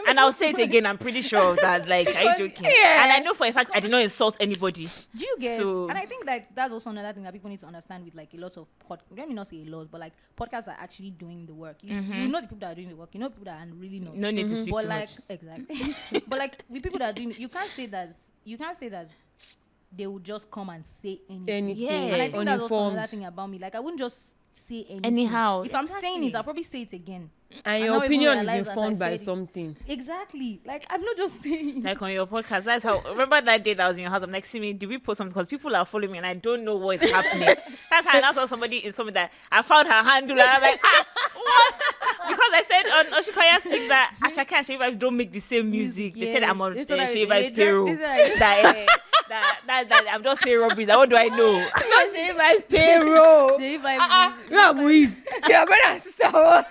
A: And I'll say it again. I'm pretty sure of that. Like, are you joking?
B: Yeah.
A: And I know for a fact I did not insult anybody.
C: Do you get?
A: So-
C: And I think like that's also another thing that people need to understand with like a lot of let me not say a lot, but like podcasts are actually doing the work. You know the people that are doing the work. You know people that are really not.
A: No need to speak
C: But
A: too
C: like
A: much.
C: exactly. But like with people that are doing, you can't say that. They will just come and say anything.
B: Anything.
A: Yeah.
C: And I think that's also
B: Uninformed.
C: another thing about me. Like, I wouldn't just say anything.
A: Anyhow.
C: If I'm saying
A: Exactly.
C: it, I'll probably say it again.
B: And
C: I
B: your
C: don't even
B: opinion is
C: realize that I
B: informed by
C: said it.
B: something.
C: Exactly. Like, I'm not just saying.
A: Like on your podcast, that's how. Remember that day that I was in your house? I'm like, Simi, did we post something? Because people are following me and I don't know what is happening. That's how I now saw somebody in something that I found her handle and I'm like, what? Because I said on Osikoya Speaks that Ashake and Shey Vibes don't make the same music. They said I'm on
C: This one I-
A: Shey Vibes
C: they
A: payroll.
C: this one I-
A: That I'm just saying rubbish. What do I know?
B: Not Shey Vibes payroll.
C: Shey Vibes music.
B: You are Moise. Your brother and sister.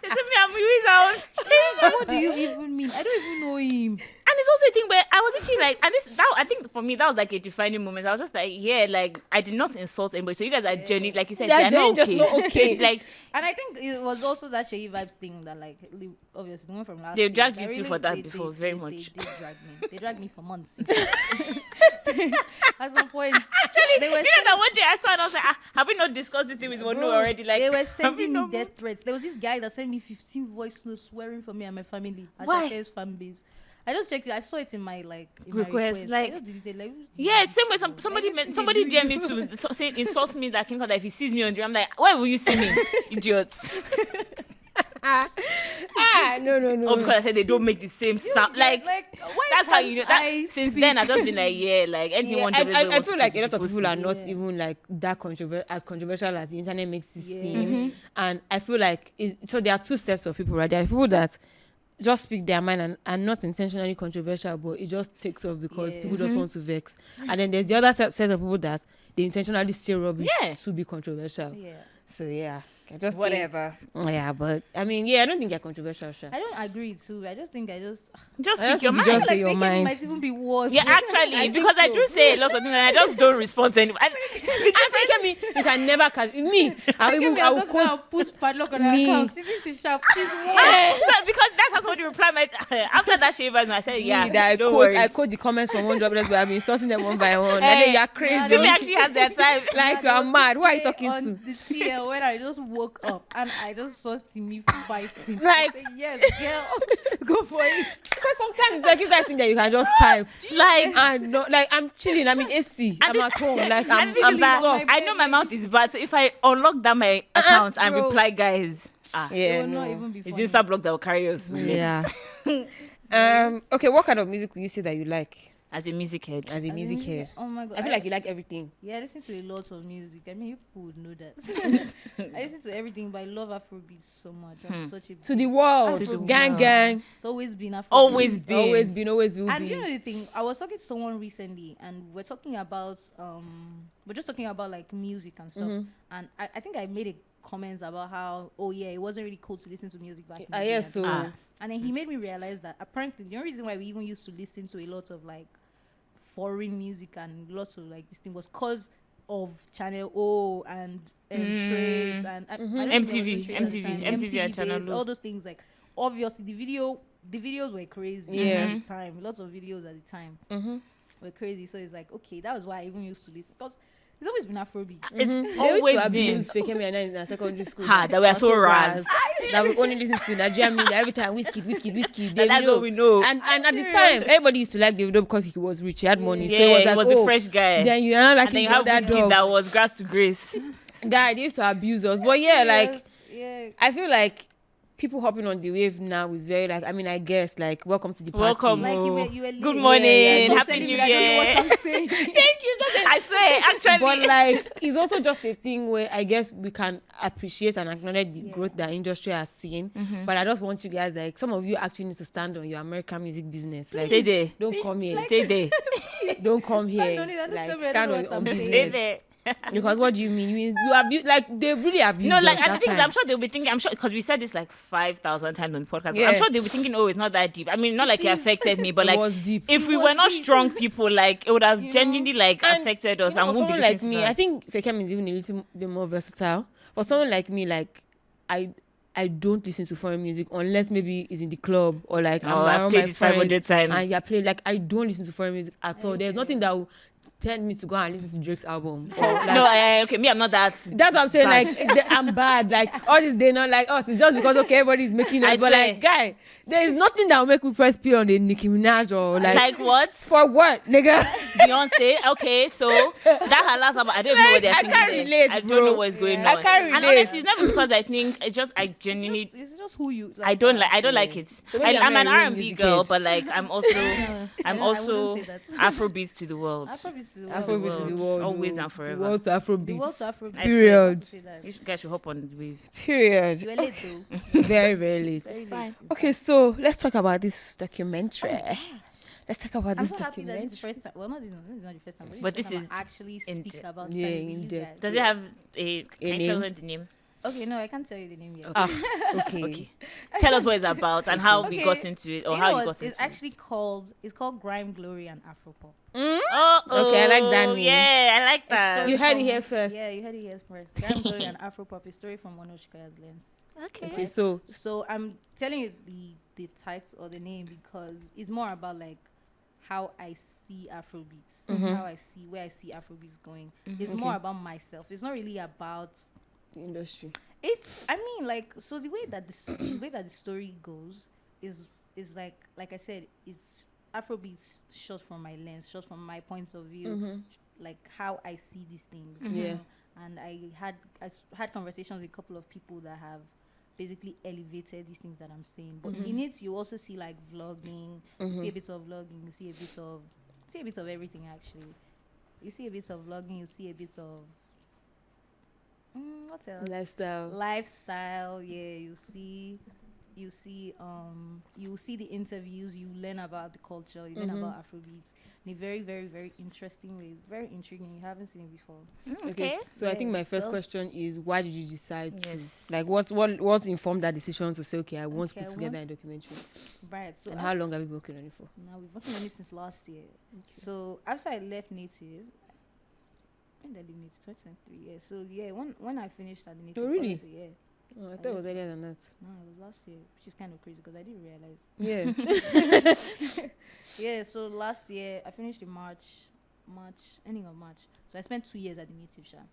A: They said me and Louise out.
C: What do you even mean? I don't even know him.
A: And it's also a thing where I was actually like, and I think for me that was like a defining moment. I was just like, yeah, like I did not insult anybody. So you guys are genuine, like you said,
B: They're
A: they're not
B: genuine,
A: okay.
B: just not okay.
A: Like
C: And I think it was also that Shey Vibes thing that, like, obviously, the one from last
A: They've
C: year.
A: dragged
C: that
A: you two
C: really-
A: for that before, very much.
C: They did drag me. They dragged me for months. At some point.
A: actually, do
C: They
A: you
C: were
A: know that one day I saw and I was like, have we not discussed this thing with Wonu
C: Bro,
A: already? Like
C: they were
A: have we
C: sending me
A: not-
C: death threats. There was this guy that sent me 15 voice notes swearing for me and my family.
A: Why?
C: Ashake's fan base. I just checked it. I saw it in my my
A: Request, like-
C: I just deleted, like, who's
A: Yeah,
C: this?
A: same way somebody
C: Like,
A: somebody
C: they
A: DM
C: do
A: me
C: you.
A: to saying insults me that King that if he sees me on the I'm like, where will you see me? Idiots.
B: No.
A: Oh, because I said they don't make the same sound. Like
C: why
A: that's how you know. That,
C: I
A: since
C: speak?
A: then, I've just been like, yeah, like anything one job
B: I feel like a lot of people are
A: it.
B: not even like that controversial as the internet makes it
C: Yeah.
B: seem. And I feel like so there are two sets of people, right? There are people that just speak their mind and not intentionally controversial, but it just takes off because people just want to vex. And then there's the other set of people that they intentionally say rubbish to be controversial.
C: Yeah.
B: So yeah, I just
A: Whatever.
B: Yeah, but I mean, yeah, I don't think you're controversial, Sha.
C: I don't agree too. I just think
A: Just
B: I
A: speak your
B: think
A: mind.
B: you just say
C: like
B: your
C: Feyikemi
B: mind.
C: might even be worse.
A: Yeah, actually, because I do say a lot of things and I just don't respond to anyone.
B: I think you can never catch me. I will quote
C: put padlock on her
B: me.
C: account. She thinks it's sharp. She's worse.
A: So because that's how somebody replied my after that shavers, I said, yeah,
B: That
A: don't worry.
B: I quote the comments from one jobless, but I've been insulting them one by one. And then you're crazy.
A: Simi actually has their time.
B: Like you are mad. Who are you talking
C: on
B: to?
C: the TL when I just woke up and I just saw Simi fighting.
B: Like-
C: I said, yes, girl, go for it.
B: Because sometimes it's like you guys think that you can just type.
A: Like,
B: And no, like I'm chilling. I'm in AC. I'm at home. Like
A: and
B: I'm
A: the thing is that
B: soft.
A: I know my mouth is bad, so if I unlock that my account and
C: bro.
A: reply, guys,
C: It
B: Yeah,
C: will not
B: no.
C: even be
A: it's
C: funny.
A: Insta block that will carry us
B: Yeah.
A: next.
B: Okay, what kind of music would you say that you like
A: As a music head.
B: as a music head?
C: Oh my god.
B: I feel like you like everything.
C: Yeah, I listen to a lot of music. I mean, people would know that. I listen to everything, but I love Afrobeats so much. I'm such a
B: To the world.
A: To the
B: Gang,
A: world.
B: gang.
C: It's always been Afrobeats.
A: Always been.
B: Always been, always will
C: And you
B: be.
C: know the thing, I was talking to someone recently, and we're talking about we're just talking about like music and stuff. And I think I made a comments about how it wasn't really cool to listen to music back in the day.
B: Yes, so.
C: And then he made me realize that apparently the only reason why we even used to listen to a lot of like foreign music and lots of like this thing was because of Channel O and Trace and I don't think there was
A: MTV,
C: Trace at the
A: MTV,
C: time,
A: MTV and Channel
C: Base,
A: O.
C: all those things. Like obviously the videos were crazy
B: Yeah.
C: at the time. Lots of videos at the time were crazy. So it's like, okay, that was why I even used to listen, because it's always been Afrobeats.
A: It's
B: They used
A: always
B: to
A: been.
B: abuse Feyikemi and I in our secondary school.
A: Ha, that we are so ras.
B: That we only listen to Nigerian music every time. Whiskey.
A: That's what we know.
B: And at the time, everybody used to like Davido because he was rich, he had money.
A: Yeah,
B: so it was
A: he
B: like,
A: was the fresh guy.
B: Then you are not like
A: And then you have
B: that
A: Whiskey
B: dog.
A: that was grass to grace.
B: Guy, they used to abuse us. But yeah, like
C: yeah.
B: I feel like people hopping on the wave now is very like, I mean, I guess like welcome to the party.
A: Welcome.
C: Like you were
A: Good
C: late.
A: morning.
B: Yeah,
C: Don't
A: Happy
C: tell
A: New
C: me that I don't know
A: Year.
C: what I'm saying.
B: Thank you.
A: I swear, actually.
B: But like it's also just a thing where I guess we can appreciate and acknowledge the growth that industry has seen. But I just want you guys, like some of you actually need to stand on your American music business. Like
A: Stay there.
B: don't come here.
A: Stay there.
B: Don't come here.
C: on it, don't
B: Like
C: tell me I
B: stand
C: don't
B: on
C: know
B: your own
C: what I'm
A: Stay
B: business.
A: there.
B: Because what do you mean? You mean you abuse, like they really abuse.
A: No, like,
B: us
A: and the
B: that
A: thing is,
B: time.
A: I'm sure they'll be thinking, I'm sure, because we said this like 5,000 times on the podcast.
B: Yeah.
A: I'm sure they'll be thinking, oh, it's not that deep. I mean, not like it affected me, but
B: It
A: like,
B: was deep.
A: if we
C: It
A: were
C: was
A: not
C: deep.
A: strong people, like, it would have
C: You know?
A: genuinely like
B: And,
A: affected us
B: you know,
A: and
B: for
A: won't be
B: someone
A: listening
B: like
A: to
B: me,
A: that.
B: I think Feyikemi is even a little bit more versatile. For someone like me, like I don't listen to foreign music unless maybe it's in the club or like
A: Oh,
B: I'm
A: I've
B: around
A: played
B: my
A: it 500
B: friends
A: times.
B: and you're playing. Like I don't listen to foreign music at all. There's nothing that will tell me to go and listen to Drake's album. Or, like,
A: No, okay, me, I'm not that.
B: that's what I'm saying.
A: bad.
B: Like I'm bad. Like all this, they not like us. It's just because okay, everybody's making
A: I
B: it. But
A: swear.
B: like, guy, there is nothing that will make me press play on the Nicki Minaj or
A: Like what?
B: for what, nigga?
A: Beyonce. Okay, so that her last album, I don't even know what they're
B: I
A: singing
B: can't
A: there.
B: relate,
A: I don't
B: bro.
A: know what's going
C: Yeah.
A: on.
B: I can't
A: And
B: relate.
A: honestly, it's not because I think it's just I genuinely
C: It's just who you.
A: I don't like it.
B: So maybe
A: I'm
B: I'm
A: an
B: not a real
A: R&B
B: music
A: girl,
B: head.
A: but like I'm also
C: I
A: I'm
C: wouldn't
A: also
C: say that.
A: Afrobeats to the world.
C: Afrobeats to the
B: Afrobeats
C: world.
B: to the world.
A: Always
B: oh.
A: and forever.
B: The world to Afrobeats.
C: The world to Afrobeats.
A: I
B: Period.
C: Say that.
A: You guys should hop on the wave.
B: Period.
C: You were late though.
B: Very, very late.
C: Very late.
B: Okay, so let's talk about this documentary. Let's talk about
C: I'm
B: this
C: so happy that
B: documentary.
C: it's the first time. Well, this is not the first time.
A: But
C: this
A: this
C: is
A: is
C: actually
A: in
C: speak
A: depth.
C: about
B: Yeah,
C: time with
B: in
C: you
B: depth.
C: guys.
A: Does it have a can you tell
B: name?
A: them the name?
C: Okay, no, I can't tell you the name yet.
B: Ah, okay.
A: Okay. Tell us what it's about and how we
C: Okay.
A: got into it or
C: You
A: how
C: know
A: you
C: what?
A: got into
C: It's actually
A: it.
C: called Grime, Glory, and Afropop.
A: Oh,
B: Okay, I like that name.
A: Yeah, I like that.
B: You heard it here first.
C: Yeah, you heard it here first. Grime, Glory, and Afropop, a story from Wonu Osikoya's lens.
B: Okay, so
C: So I'm telling you the title or the name because it's more about like how I see Afrobeats, how I see where I see Afrobeats going. It's more about myself. It's not really about
B: the industry.
C: it's. I mean, like so the way that the way that the story goes is like I said, it's Afrobeats shot from my lens, shot from my point of view, like how I see these things. you
B: Yeah.
C: know. And I had conversations with a couple of people that have basically elevated these things that I'm saying. But in it, you also see like vlogging, you see a bit of vlogging, you see a bit of everything actually. You see a bit of vlogging, you see a bit of what else? Lifestyle, yeah. You see the interviews, you learn about the culture, you learn about Afrobeats in a very, very, very interesting way, very intriguing. You haven't seen it before.
A: Okay.
B: So I think my first question is, why did you decide to, like, what informed that decision to say, okay, I want to put together a documentary?
C: Right. So
B: and how long have you been working on it for?
C: Now we've been working on it since last year. So after I left Native, when did I leave Native? 2023. Yeah. So yeah, when I finished at the Native,
B: really?
C: Yeah.
B: Oh, I thought it was earlier than that.
C: No, it was last year, which is kind of crazy because I didn't realize.
B: Yeah.
C: Yeah, so last year I finished in ending of March. So I spent 2 years at the Native Shop.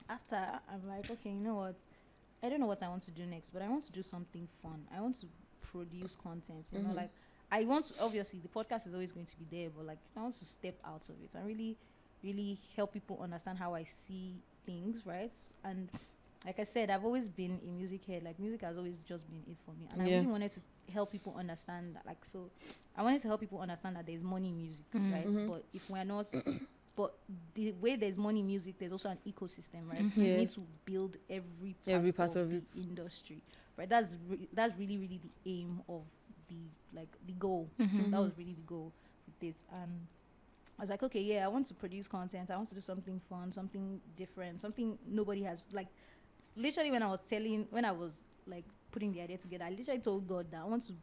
C: After, I'm like, okay, you know what? I don't know what I want to do next, but I want to do something fun. I want to produce content. You know, like I want to. Obviously, the podcast is always going to be there, but like I want to step out of it and really, really help people understand how I see things, right? And like I said, I've always been a music head. Like music has always just been it for me, and I really wanted to help people understand that. Like, so I wanted to help people understand that there's money in music, right? But if we're not, but the way there's money in music, there's also an ecosystem, right? We need to build every part of the industry, right? That's really, really the aim of the goal. That was really the goal with this, and I was like, okay, yeah, I want to produce content. I want to do something fun, something different, something nobody has. Like, literally, when I was like putting the idea together, I literally told God that I want to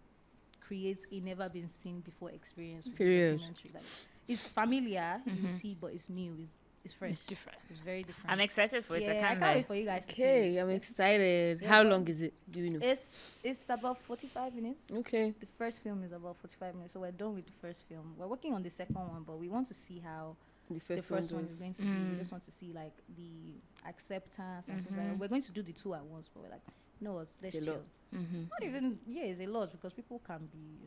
C: create a never been seen before experience with the documentary. Like, it's familiar, you see, but it's new. It's fresh. It's different. It's very different.
A: I'm excited for it.
C: I can't wait for you guys to see it.
B: I'm excited. How long is it? Do you know?
C: It's about 45 minutes.
B: Okay.
C: The first film is about 45 minutes, so we're done with the first film. We're working on the second one, but we want to see how the first one is going to be. We just want to see like the acceptance and things like that. We're going to do the two at once, but we're like, no, let's chill. Not even, it's a lot because people can be,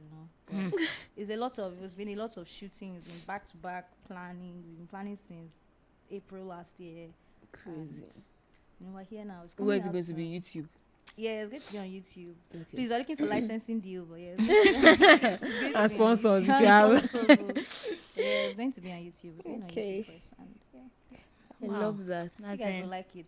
C: but it's been a lot of shooting. It's been back-to-back planning. We've been planning since April last year.
B: Crazy.
C: We're here now.
B: Where is it going to be? YouTube?
C: Yeah, it's going to be on YouTube. Okay. Please, we're looking for licensing deal, but yeah.
B: And sponsors, if you have.
C: It's going to be on YouTube. It's going on YouTube first. And,
B: I love that.
C: You guys will like it.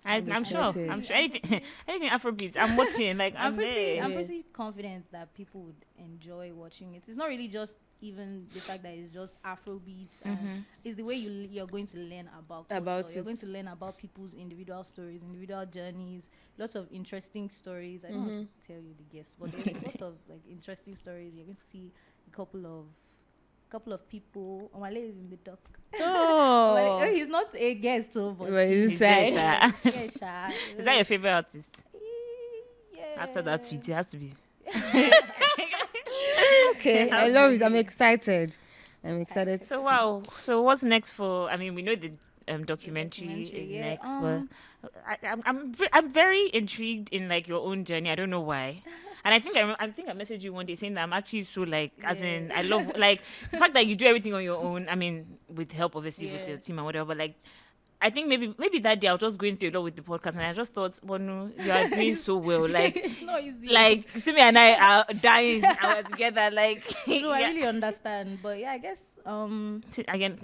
A: I'm sure. Anything Afrobeats, I'm watching. Like I'm
C: pretty confident that people would enjoy watching it. It's not really just even the fact that it's just Afrobeats, and it's the way you're going to learn about culture. You're going to learn about people's individual stories, individual journeys, lots of interesting stories. I don't want to tell you the guests, but there's lots of like interesting stories. You're going to see a couple of people. Omale is in the dock.
B: Oh,
C: he's not a guest, but
A: he's there. Is that your favorite artist?
C: Yeah.
A: After that tweet, it has to be.
B: Okay, I love it. I'm excited.
A: So wow. So what's next for? I mean, we know the documentary is next, but I'm very intrigued in like your own journey. I don't know why. And I think I messaged you one day saying that I'm actually so like, as in, I love like the fact that you do everything on your own. I mean, with help obviously with your team and whatever. But like, I think maybe that day I was just going through a lot with the podcast, and I just thought, Wonu, you are doing so well. Like,
C: it's not easy.
A: Like Simi and I are dying. And we're together. Like,
C: no, I really understand. But yeah, I guess
A: again,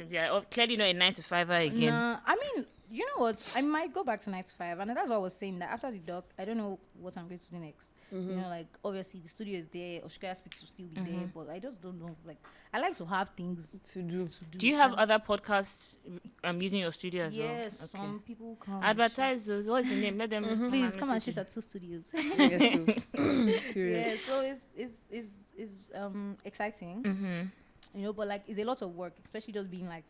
A: clearly not a 9-to-5er again.
C: Nah, I mean, you know what? I might go back to 9 to 5, and that's what I was saying. That after the doc, I don't know what I'm going to do next. You know, like obviously the studio is there, Osikoya Speaks will still be there, but I just don't know. Like, I like to have things
B: to do.
A: Do you have other podcasts using your studio as well?
C: Yes, some people come.
A: Advertise those. What's the name? Let them
C: please come and shoot at 2 studios.
B: Yeah,
C: so it's exciting. You know, but like it's a lot of work, especially just being like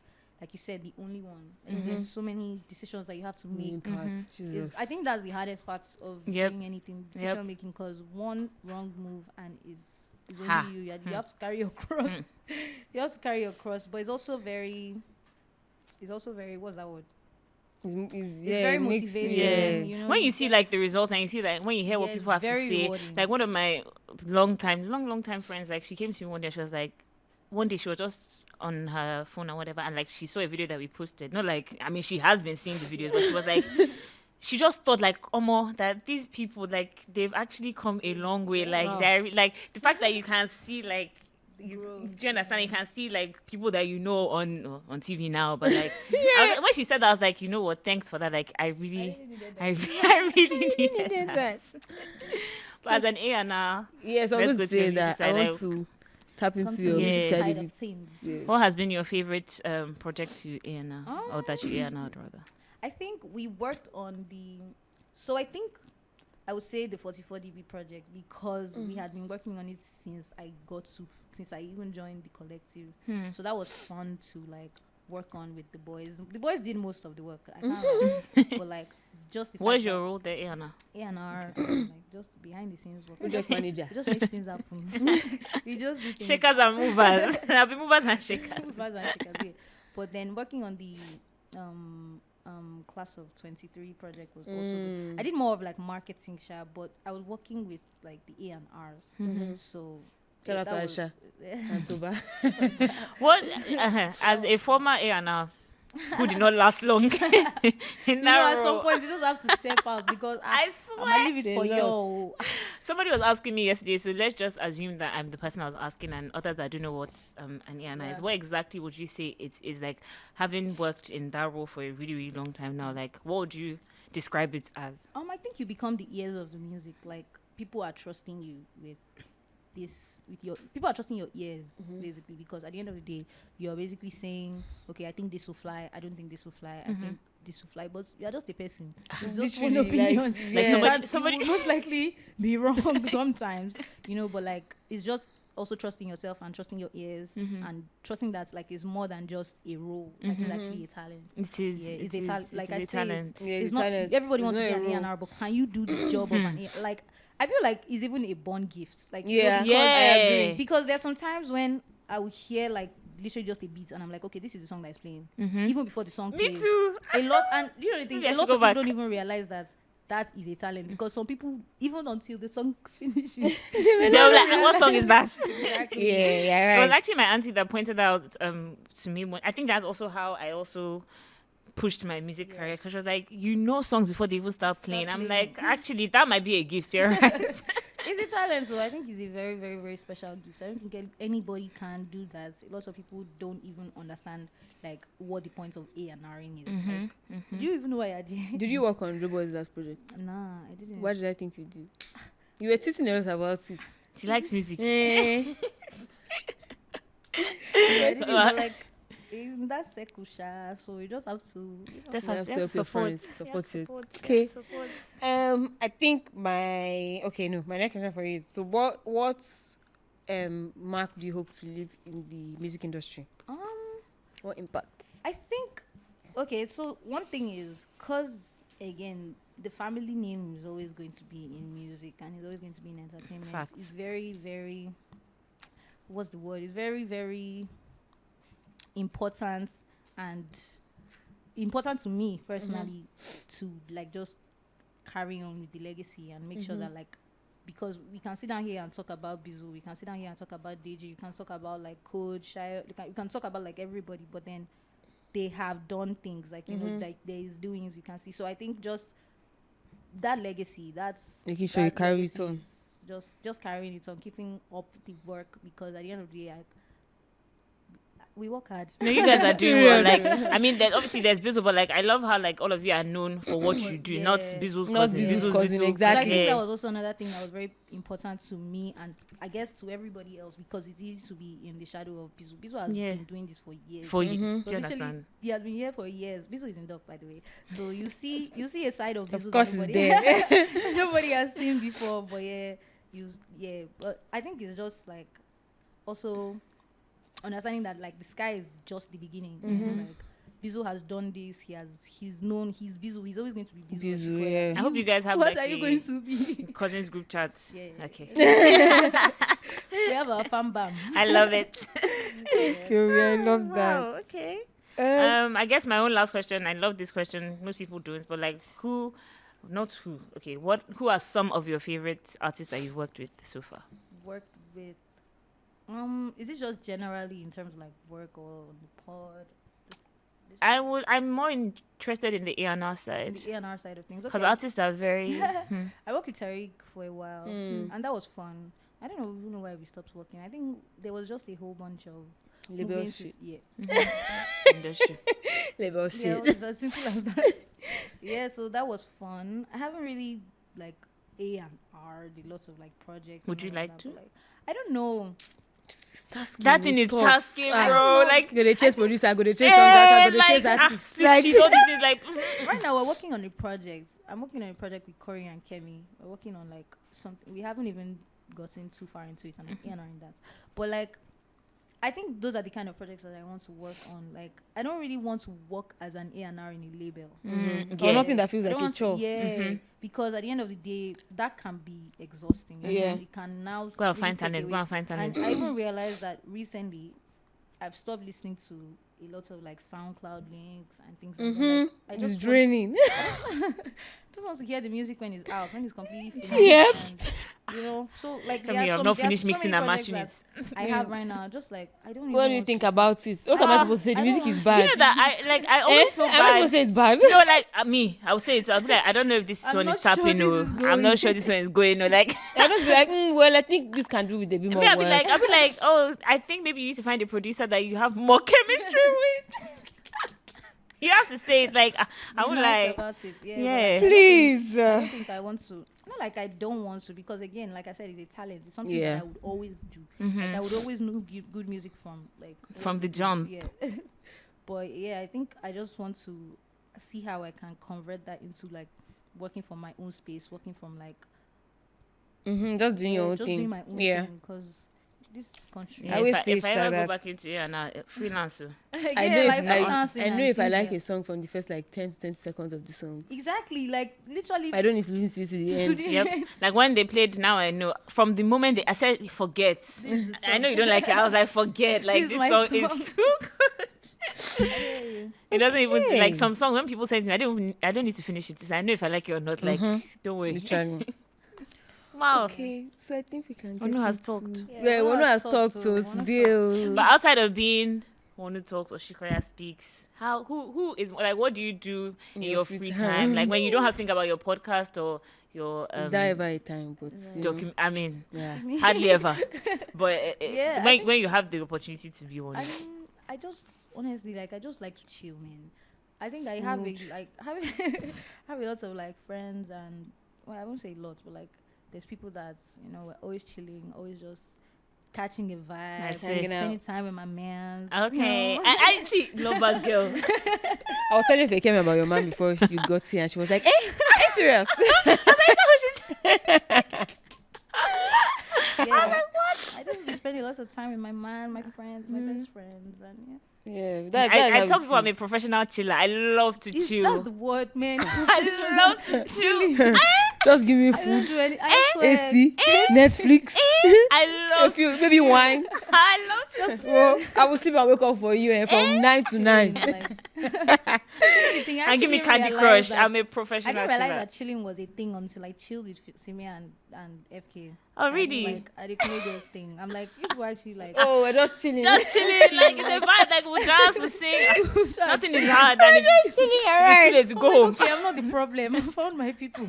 C: you said, the only one. There's so many decisions that you have to make. I think that's the hardest part of doing anything, decision making, because one wrong move and is only you. You have to carry your cross. You have to carry your cross, but it's also very what's that word?
B: It's
C: very motivating. You know?
A: When you see like the results and you see like when you hear what people have to say, rewarding. Like one of my long time friends, like she came to me one day, she was like, one day she was just on her phone or whatever, and like she saw a video that we posted. Not like, I mean, she has been seeing the videos, but she was like, she just thought like, that these people, like, they've actually come a long way. Like,
B: Wow.
A: they're like the fact that you can see like.
C: growth.
A: Do you understand? You can see like people that you know on TV now, but like when she said that, I was like, you know what? Thanks for that. Like, I really needed that. But as an A&R,
B: Yes, I
A: let's
B: was
A: go
B: going
A: to
B: to
A: your
B: say
A: music
B: that.
A: side.
B: I want
A: Like,
B: to tap into
C: Come to
B: your
A: Yeah.
B: music
C: the
B: side
C: side
B: a
C: of
B: bit.
C: things.
B: Yes.
A: what has been your favorite project to A&R, or that you A&R'd rather?
C: I think we worked on so I think I would say the 44DB project, because we had been working on it since I even joined the collective. So that was fun to like work on with the boys. The boys did most of the work. I can't lie. But like just the
A: What's
C: fact
A: your
C: that
A: role there, A&R?
C: A&R, like just behind the scenes work.
B: Project manager.
C: It just makes things happen. We just do things.
A: Shakers and movers. There'll be movers and shakers.
C: Movers and shakers, yeah. But then working on the class of 23 project was also good. I did more of like marketing, but I was working with like the A&Rs. So
B: Shout out to
C: that was-
B: Aisha and Toba.
A: What as a former A&R who did not last long in that
C: at some
A: role,
C: point you just have to step out, because
A: I
C: I'm
A: swear.
C: gonna leave it for
B: They
C: you.
A: Somebody was asking me yesterday, so let's just assume that I'm the person I was asking, and others that don't know what an A&R is.
C: Yeah.
A: What exactly would you say it is? Like, having worked in that role for a really, really long time now, like, what would you describe it as?
C: I think you become the ears of the music. Like, people are trusting you with people are trusting your ears, basically, because at the end of the day you're basically saying, okay, I think this will fly, I don't think this will fly, I think this will fly, but you're just a person. It's just one
B: Literally,
C: opinion.
B: like,
A: somebody-
C: somebody will most likely be wrong sometimes, but like it's just also trusting yourself and trusting your ears, and trusting that like it's more than just a role, like it's actually a talent.
A: It is.
C: Yeah, it's
A: it
C: a talent.
A: is-
C: Like
A: it is
C: I
A: a
C: say,
A: talent.
B: Yeah,
C: it's
B: it's
C: not
B: talent.
C: everybody
B: It's
C: wants to
B: not
C: be
B: a
C: an
B: role.
C: A&R, but can you do the job of an A? Like, I feel like it's even a born gift. Like,
B: Yeah,
A: Yeah.
B: I agree.
C: because there's some times when I will hear like literally just a beat, and I'm like, okay, this is the song that is playing, even before the song
A: Me
C: plays.
A: too.
C: A lot, and you know the thing,
A: Maybe I
C: a
A: should
C: lot
A: go
C: of people
A: back.
C: don't even realize that is a talent, because some people, even until the song finishes,
A: They were like, what song is that?
C: exactly.
B: Yeah,
A: It was
B: right.
A: actually my auntie that pointed out to me. I think that's also how I also pushed my music career, because she was like, songs before they even start playing. I'm like, actually, that might be a gift. You're right.
C: It's a talent, so I think it's a very, very, very special gift. I don't think anybody can do that. Lots of people don't even understand like what the point of A&Ring is. Like, do you even know why I did?
B: Did you work on Robo's last project?
C: Nah, I didn't.
B: Why did I think you did? You were tweeting us about it.
A: She likes music.
B: Eh.
C: Yeah, I didn't,
A: So,
C: but, like that's sekusha, so you just have to.
A: Just
B: You
A: have
B: have
A: to
B: to
A: support.
B: help your friends, support it.
A: Support.
B: Okay.
A: Support.
B: I think my next question for you is, so what mark do you hope to leave in the music industry? What impacts?
C: I think, okay, so one thing is, because again, the family name is always going to be in music, and it's always going to be in entertainment.
A: Facts.
C: It's very, very, what's the word? It's very, very important, and important to me personally, to like just carry on with the legacy and make sure that like, because we can sit down here and talk about Bizu, we can sit down here and talk about DJ, you can talk about like Code, Shire, you can talk about like everybody, but then they have done things like, you know, like there is doings you can see. So I think just that legacy, that's
B: Making sure you
C: that
B: carry it
C: legacy
B: on.
C: is just carrying it on, keeping up the work, because at the end of the day, we work hard.
A: No, you guys are doing well. Like, I mean, obviously there's Bizzle, but like, I love how like all of you are known for what you do, not
C: Yeah.
A: Bizzle's
B: Not
A: cousin.
B: Bizzle's
A: Bizzle's
B: cousin,
A: little-
B: exactly.
C: So I think
A: Yeah.
C: that was also another thing that was very important to me, and I guess to everybody else, because it's easy to be in the shadow of Bizu. Bizu has
A: Yeah.
C: been doing this for years.
A: For you.
C: So
A: Do you
C: literally,
A: understand?
C: he has been here for years. Bizu is in doc, by the way. So you see a side of Bizu
B: Of course,
C: that
B: it's
C: nobody,
B: there.
C: nobody has seen before. But but I think it's just like also understanding that like the sky is just the beginning. Like Bizu has done this. He's known. He's Bizu. He's always going to be Bizu.
B: Bizu, yeah.
A: I hope you guys have
C: What
A: like
C: are you
A: a
C: going to be?
A: cousins group chat.
C: Yeah.
A: Okay.
C: We have our fan bam.
A: I love it.
B: Okay, I love that.
A: Wow, okay.
B: Um,
A: I guess my own last question. I love this question. Most people don't, but like, who are some of your favorite artists that you've worked with so far?
C: Worked with. Is it just generally in terms of like work or on the pod?
A: I'm more interested in the A&R side.
C: The A&R side of things.
A: Because
C: Okay.
A: artists are very...
C: I worked with Tariq for a while, and that was fun. I don't know why we stopped working. I think there was just a whole bunch of
B: Label
C: moving
B: shit.
A: industry.
B: Label
C: Yeah,
B: shit.
C: it was as simple as that. Yeah, so that was fun. I haven't really like A&R did lots of like projects.
A: Would
C: and
A: you
C: all
A: like
C: that,
A: to?
C: but, like, I don't know.
A: That thing is
B: tough.
A: tasking, bro. Like,
B: Go to chase producer, go to chase songwriter, go to chase artist.
A: speak sheet, all these things, like...
C: Right now we're working on a project. I'm working on a project with Corey and Kemi. We're working on like something. We haven't even gotten too far into it, and I'm A&R in that. But like, I think those are the kind of projects that I want to work on. Like, I don't really want to work as an A&R in a label.
B: Or nothing that feels
C: I
B: like
C: don't
B: a
C: want to-
B: chore.
C: Yeah, because at the end of the day, that can be exhausting. You
B: Yeah.
C: know? You can now
A: Go and
C: really
A: find
C: take
A: talent.
C: away-
A: Go and find talent.
C: And I even realized that recently, I've stopped listening to a lot of like SoundCloud links and things like that. Like, I
B: It's
C: just
B: draining.
C: just want to hear the music when it's out, when it's completely finished.
B: Yep.
C: And, you know, so like
A: Tell
C: there
A: me
C: are
A: I've
C: some-
A: not
C: there are
A: finished
C: so
A: mixing
C: many
A: and
C: projects
A: mastering it.
C: that I have right now. Just like I don't. Even
B: What do you
C: want
B: think
C: to-
B: about it? What am I supposed to say?
C: I
B: The
C: don't
B: music is
C: want-
B: bad.
A: Do you know that I always feel
B: Am I supposed
A: bad.
B: to say it's bad?
A: You know, like I will say it. I'll be like, I don't know if this
C: I'm
A: one is
C: not sure
A: tapping
C: this
A: or
C: is
A: I'm
C: going.
A: not sure this one is going or like.
B: I'll just be like, well, I think this can do with a bit more
A: Maybe
B: work.
A: I'll be like, oh, I think maybe you need to find a producer that you have more chemistry with. You have to say it like I
C: be
A: would
C: nice
A: like.
C: about it. Yeah.
A: Yeah.
C: But, like,
B: Please.
C: I don't think I want to. Not like I don't want to, because again, like I said, it's a talent. It's something
B: Yeah.
C: that I would always do. Like I would always know good music from like
A: From the
C: always do.
A: jump.
C: Yeah. But yeah, I think I just want to see how I can convert that into like working from my own space, working from like
B: Just doing your own
C: just
B: thing.
C: doing my own
B: Yeah.
C: thing, because this country.
A: Yeah,
B: I always
A: if
B: say
A: if I ever
B: that.
A: go back into freelancer.
B: I know,
C: like
B: if,
C: freelancing
B: I know
C: and
B: if I
C: things,
B: like
C: yeah.
B: a song from the first like 10 to 20 seconds of the song.
C: Exactly, like literally.
B: I don't need to listen to it to the end.
C: the
A: Yep.
C: end.
A: Like when they played Now I Know. From the moment I said forget.
C: is the
A: I know you don't like it. I was like forget. Like
C: This is
A: this
C: my
A: song
C: song.
A: is too good. It doesn't even
B: Okay.
A: like some song when people say to me, I don't need to finish it. I know if I like it or not. Like don't worry.
B: Literally.
A: Wow.
B: Okay, so I think we can get
A: Wonu has
B: into-
A: talked.
B: Yeah, Wonu has talked to us still.
A: But outside of being Wonu Talks or Osikoya Speaks, who is like what do you do in your free time? Like when you don't have to think about your podcast or your
B: It's not ever a time, but you know,
A: I mean,
B: yeah.
A: hardly ever. But
C: Yeah, I
A: when you have the opportunity to be one,
C: I just honestly like I just like to chill, man. I think I have have a lot of like friends, and well, I won't say lots, but like there's people that we're always chilling, always just catching a vibe,
A: Nice,
C: like,
B: hanging
C: spending
B: out.
C: time with my mans.
A: okay.
C: you know?
A: I see lover girl.
B: I was telling Feyikemi about your man before you got here, and she was like, "Eh, are you serious?"
C: Yeah. I'm like, what? I just be spending lots of time with my man, my friends, my best friends, and
B: Yeah,
A: I tell people I'm a professional chiller. I love to
C: that's
A: chill.
C: the word, man.
A: I love to chill.
B: Just give me
C: I don't
B: food,
C: do any. I swear.
B: AC, Netflix,
A: I
B: a
A: love
B: few, maybe wine.
A: I love to
B: So I will sleep and wake up for you from 9 to 9.
A: and give me Candy Crush. I'm a
C: I
A: professional
C: didn't realize
A: chiller.
C: that chilling was a thing until I chilled with Simi and FK.
A: Oh, really?
C: Like at the Canadians thing. I'm like, you people actually like.
B: Oh, we're just chilling.
A: Just chilling, like the vibe, like we dance, we sing. Nothing is hard, and if
B: just chilling, alright.
A: it's too late to go home.
C: Okay, I'm not the problem. I found my people.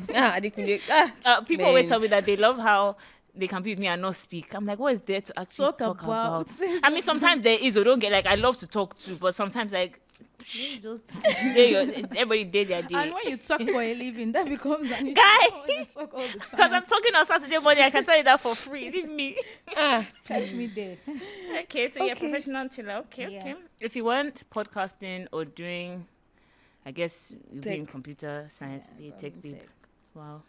A: People always
B: Man.
A: tell me that they love how they can be with me and not speak. I'm like, what is there to actually talk about? I mean, sometimes there is, or don't get like I love to talk too, but sometimes like
C: Just
A: everybody did their
C: and
A: day.
C: when you talk for a living, that becomes an issue.
A: Guy.
C: You talk all the
A: Because
C: time.
A: I'm talking on Saturday morning, I can tell you that for free. Leave me.
C: Catch me there.
A: Okay, so you're
B: Okay.
A: professional chiller. Okay,
C: Yeah.
A: okay. If you weren't podcasting or doing, I guess you'd be in
B: Tech.
A: computer science, be a tech
C: probably
A: babe.
C: tech.
A: Wow.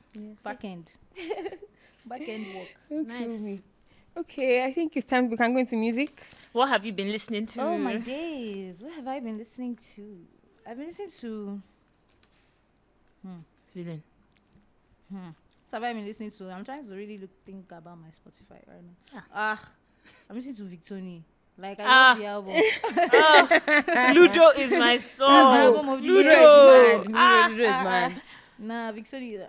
C: Back end. Back end work.
A: Nice.
B: Okay, I think it's time we can go into music.
A: What have you been listening to?
C: Oh my days. What have I been listening to? I've been listening to
A: Feeling.
C: what have I been listening to? I'm trying to really think about my Spotify right now. I'm listening to Victoni. Like I love the album.
A: Ludo is my song.
C: album of the year.
A: Ludo.
B: Ludo is mad.
C: Nah, Victoni.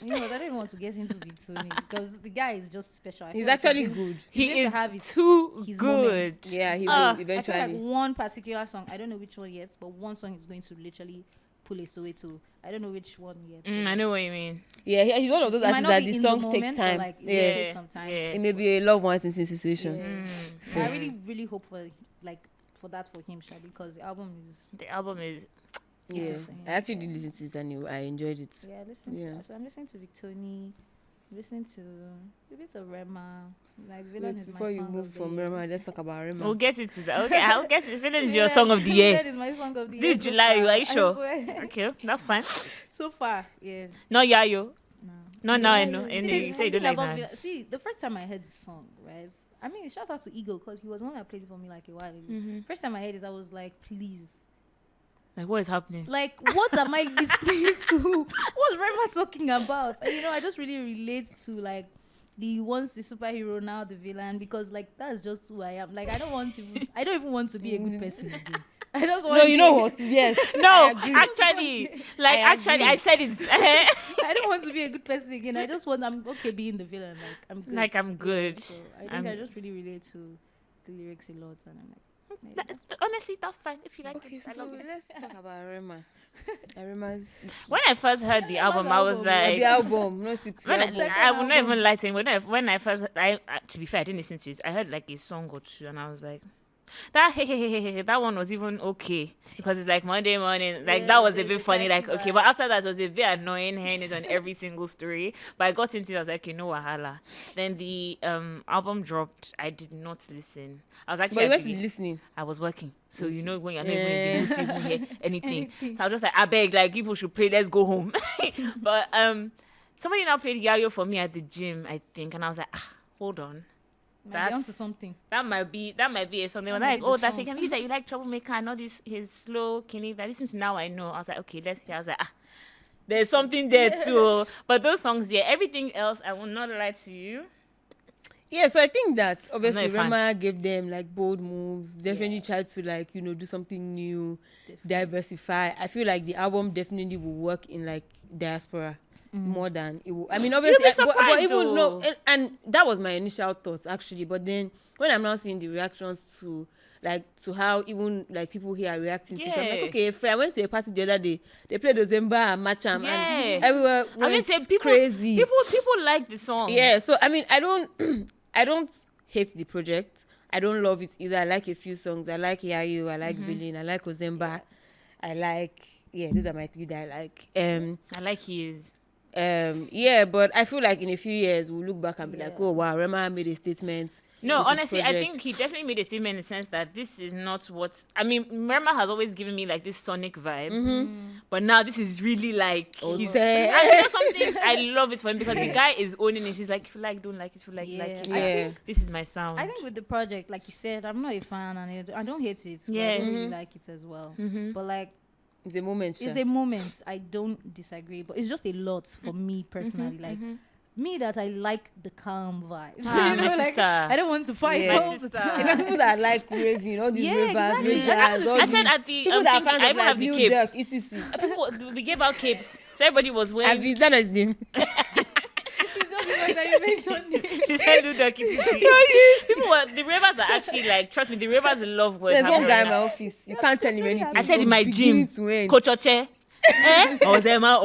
C: You know, I don't even want to get into Victoni because the guy is just special.
B: He's actually good.
A: He
C: going to
A: is
C: have his-
A: too
C: his
A: good.
C: moments.
B: Yeah, he will
C: I feel
B: eventually.
C: like one particular song, I don't know which one yet, but one song is going to literally pull a Soweto. I don't know which one yet.
A: I know what you mean.
B: Yeah, he's one of those
C: It might
B: artists
C: not
B: that
C: be
B: the
C: in
B: songs
C: moment,
B: take
C: but,
B: time.
C: like, it will
B: Yeah,
C: take some time.
A: Yeah.
B: it may be a love one since situation.
C: Yeah.
A: Mm.
C: I really, really hope for that for him, Sha, because the album is
A: The album is.
B: Yeah,
C: different.
B: I actually did listen to it and I enjoyed it.
C: Yeah, listen.
B: Yeah.
C: So I'm listening to Victoni, listening to a bit of Rema. Like Villain
B: Wait,
C: is my
B: before you
C: song
B: move
C: of the
B: from
C: year.
B: Rema, let's talk about Rema.
A: We'll get into that. Okay, I'll get it. Feeling is your song of the year.
C: Villain is my song of the year.
A: This
C: so
A: July,
C: far,
A: are you
C: I
A: sure?
C: swear.
A: Okay, that's fine.
C: So far, yeah.
A: Not Yayo.
C: No.
A: Not now, I know.
C: See,
A: And
C: there's
A: you say you don't
C: something
A: like
C: about
A: that.
C: See, the first time I heard the song, right? I mean, shout out to Ego because he was the one that played it for me like a while ago. First time I heard it, I was like, please.
A: Like, what is happening?
C: Like, what am I listening to? What's Rema talking about? And, you know, I just really relate to, like, the once the superhero, now the villain, because, like, that's just who I am. Like, I don't even want to be a good person again. I just want
B: No, you know what? Yes.
A: No,
B: I agree.
A: actually, like,
B: I
A: I said it.
C: I don't want to be a good person again. I'm okay being the villain. Like, I'm good.
A: Like, I'm good.
C: So I think I just really relate to the lyrics a lot, and I'm like, maybe.
A: Honestly, that's fine if you like
B: Okay,
A: it. I
B: so
A: love it.
B: let's talk about Rema. Rema's
A: When I first heard the album, I was like,
B: the album, not the
A: when
B: album.
A: I will not even lie to you. When I first, to be fair, I didn't listen to it. I heard like a song or two, and I was like, that one was even okay because it's like Monday morning. Like that was a bit funny. Like okay, but after that it was a bit annoying hearing it on every single story. But I got into it. I was like, okay, no wahala. Then the album dropped. I did not listen. I was actually.
B: But you went to listening.
A: I was working, so you know when you're not even in the mood to even hear anything. So I was just like, I beg, like people should pray. Let's go home. But somebody now played Yayo for me at the gym, I think, and I was like, hold on.
C: Might be onto something.
A: That might be a something. Like, oh, that thing. You that you like Troublemaker and all this his slow killing. That listen to now I know. I was like, okay, let's hear. I was like, there's something there too. But those songs, yeah, everything else, I will not lie to you.
B: Yeah, so I think that obviously
A: I'm not a fan.
B: Rema gave them like bold moves, definitely tried to like, do something new, diversify. I feel like the album definitely will work in like diaspora more than it will. I mean, obviously,
A: be
B: but
A: surprised,
B: even
A: though.
B: no, and that was my initial thoughts actually. But then when I'm now seeing the reactions to how even like people here are reacting to, so I'm like,
A: Yeah.
B: okay, fair. I went to a party the other day. They played Ozemba and Macham,
A: Yeah.
B: and everywhere
A: I mean,
B: went
A: say people
B: crazy.
A: People like the song.
B: Yeah, so I mean, I don't I don't hate the project. I don't love it either. I like a few songs. I like Yayo, I like Villain, I like Ozemba. I like these are my three that I like.
A: I like his.
B: But I feel like in a few years we'll look back and be like, oh wow, Rema made a statement.
A: No,
B: with his
A: honestly, I
B: project.
A: think he definitely made a statement in the sense that this is not what I mean. Rema has always given me like this sonic vibe, but now this is really like he's.
B: say.
A: And you know something, I love it for him because the guy is owning it. He's like, if you like, don't like it. If you like,
C: Yeah.
A: like it.
C: I
A: Like,
B: think-
A: this is my sound.
C: I think with the project, like you said, I'm not a fan, and I don't hate it. But
A: Yeah.
C: I don't really like it as well. But like,
B: It's a moment.
C: it's
B: Sha.
C: a moment. I don't disagree, but it's just a lot for me personally. Like me, that I like the calm vibes.
A: Ah, my
C: like,
A: sister.
C: I don't want to fight
B: Yeah.
C: all
A: My
C: the
A: sister.
C: time.
B: Even people that like raving, all these
C: Yeah,
B: ravers,
C: exactly.
B: ragers, all
A: I
B: these
A: said at the
B: people that are
A: thing,
B: fans
A: I
B: of
A: even
B: like
A: have the
B: Lil
A: cape.
B: Durk, etc.
A: People we gave out capes, so everybody was wearing.
B: Is that not his name?
C: It's just because that you mentioned it.
A: She said Lil Durk. People were the ravers are actually like, trust me, the ravers love what's
B: There's one
A: happening
B: guy
A: right
B: in my
A: now.
B: office. You can't tell him anything.
A: I said in
B: from
A: my
B: beginning
A: gym,
B: to end.
A: Coach Oche. Ozema.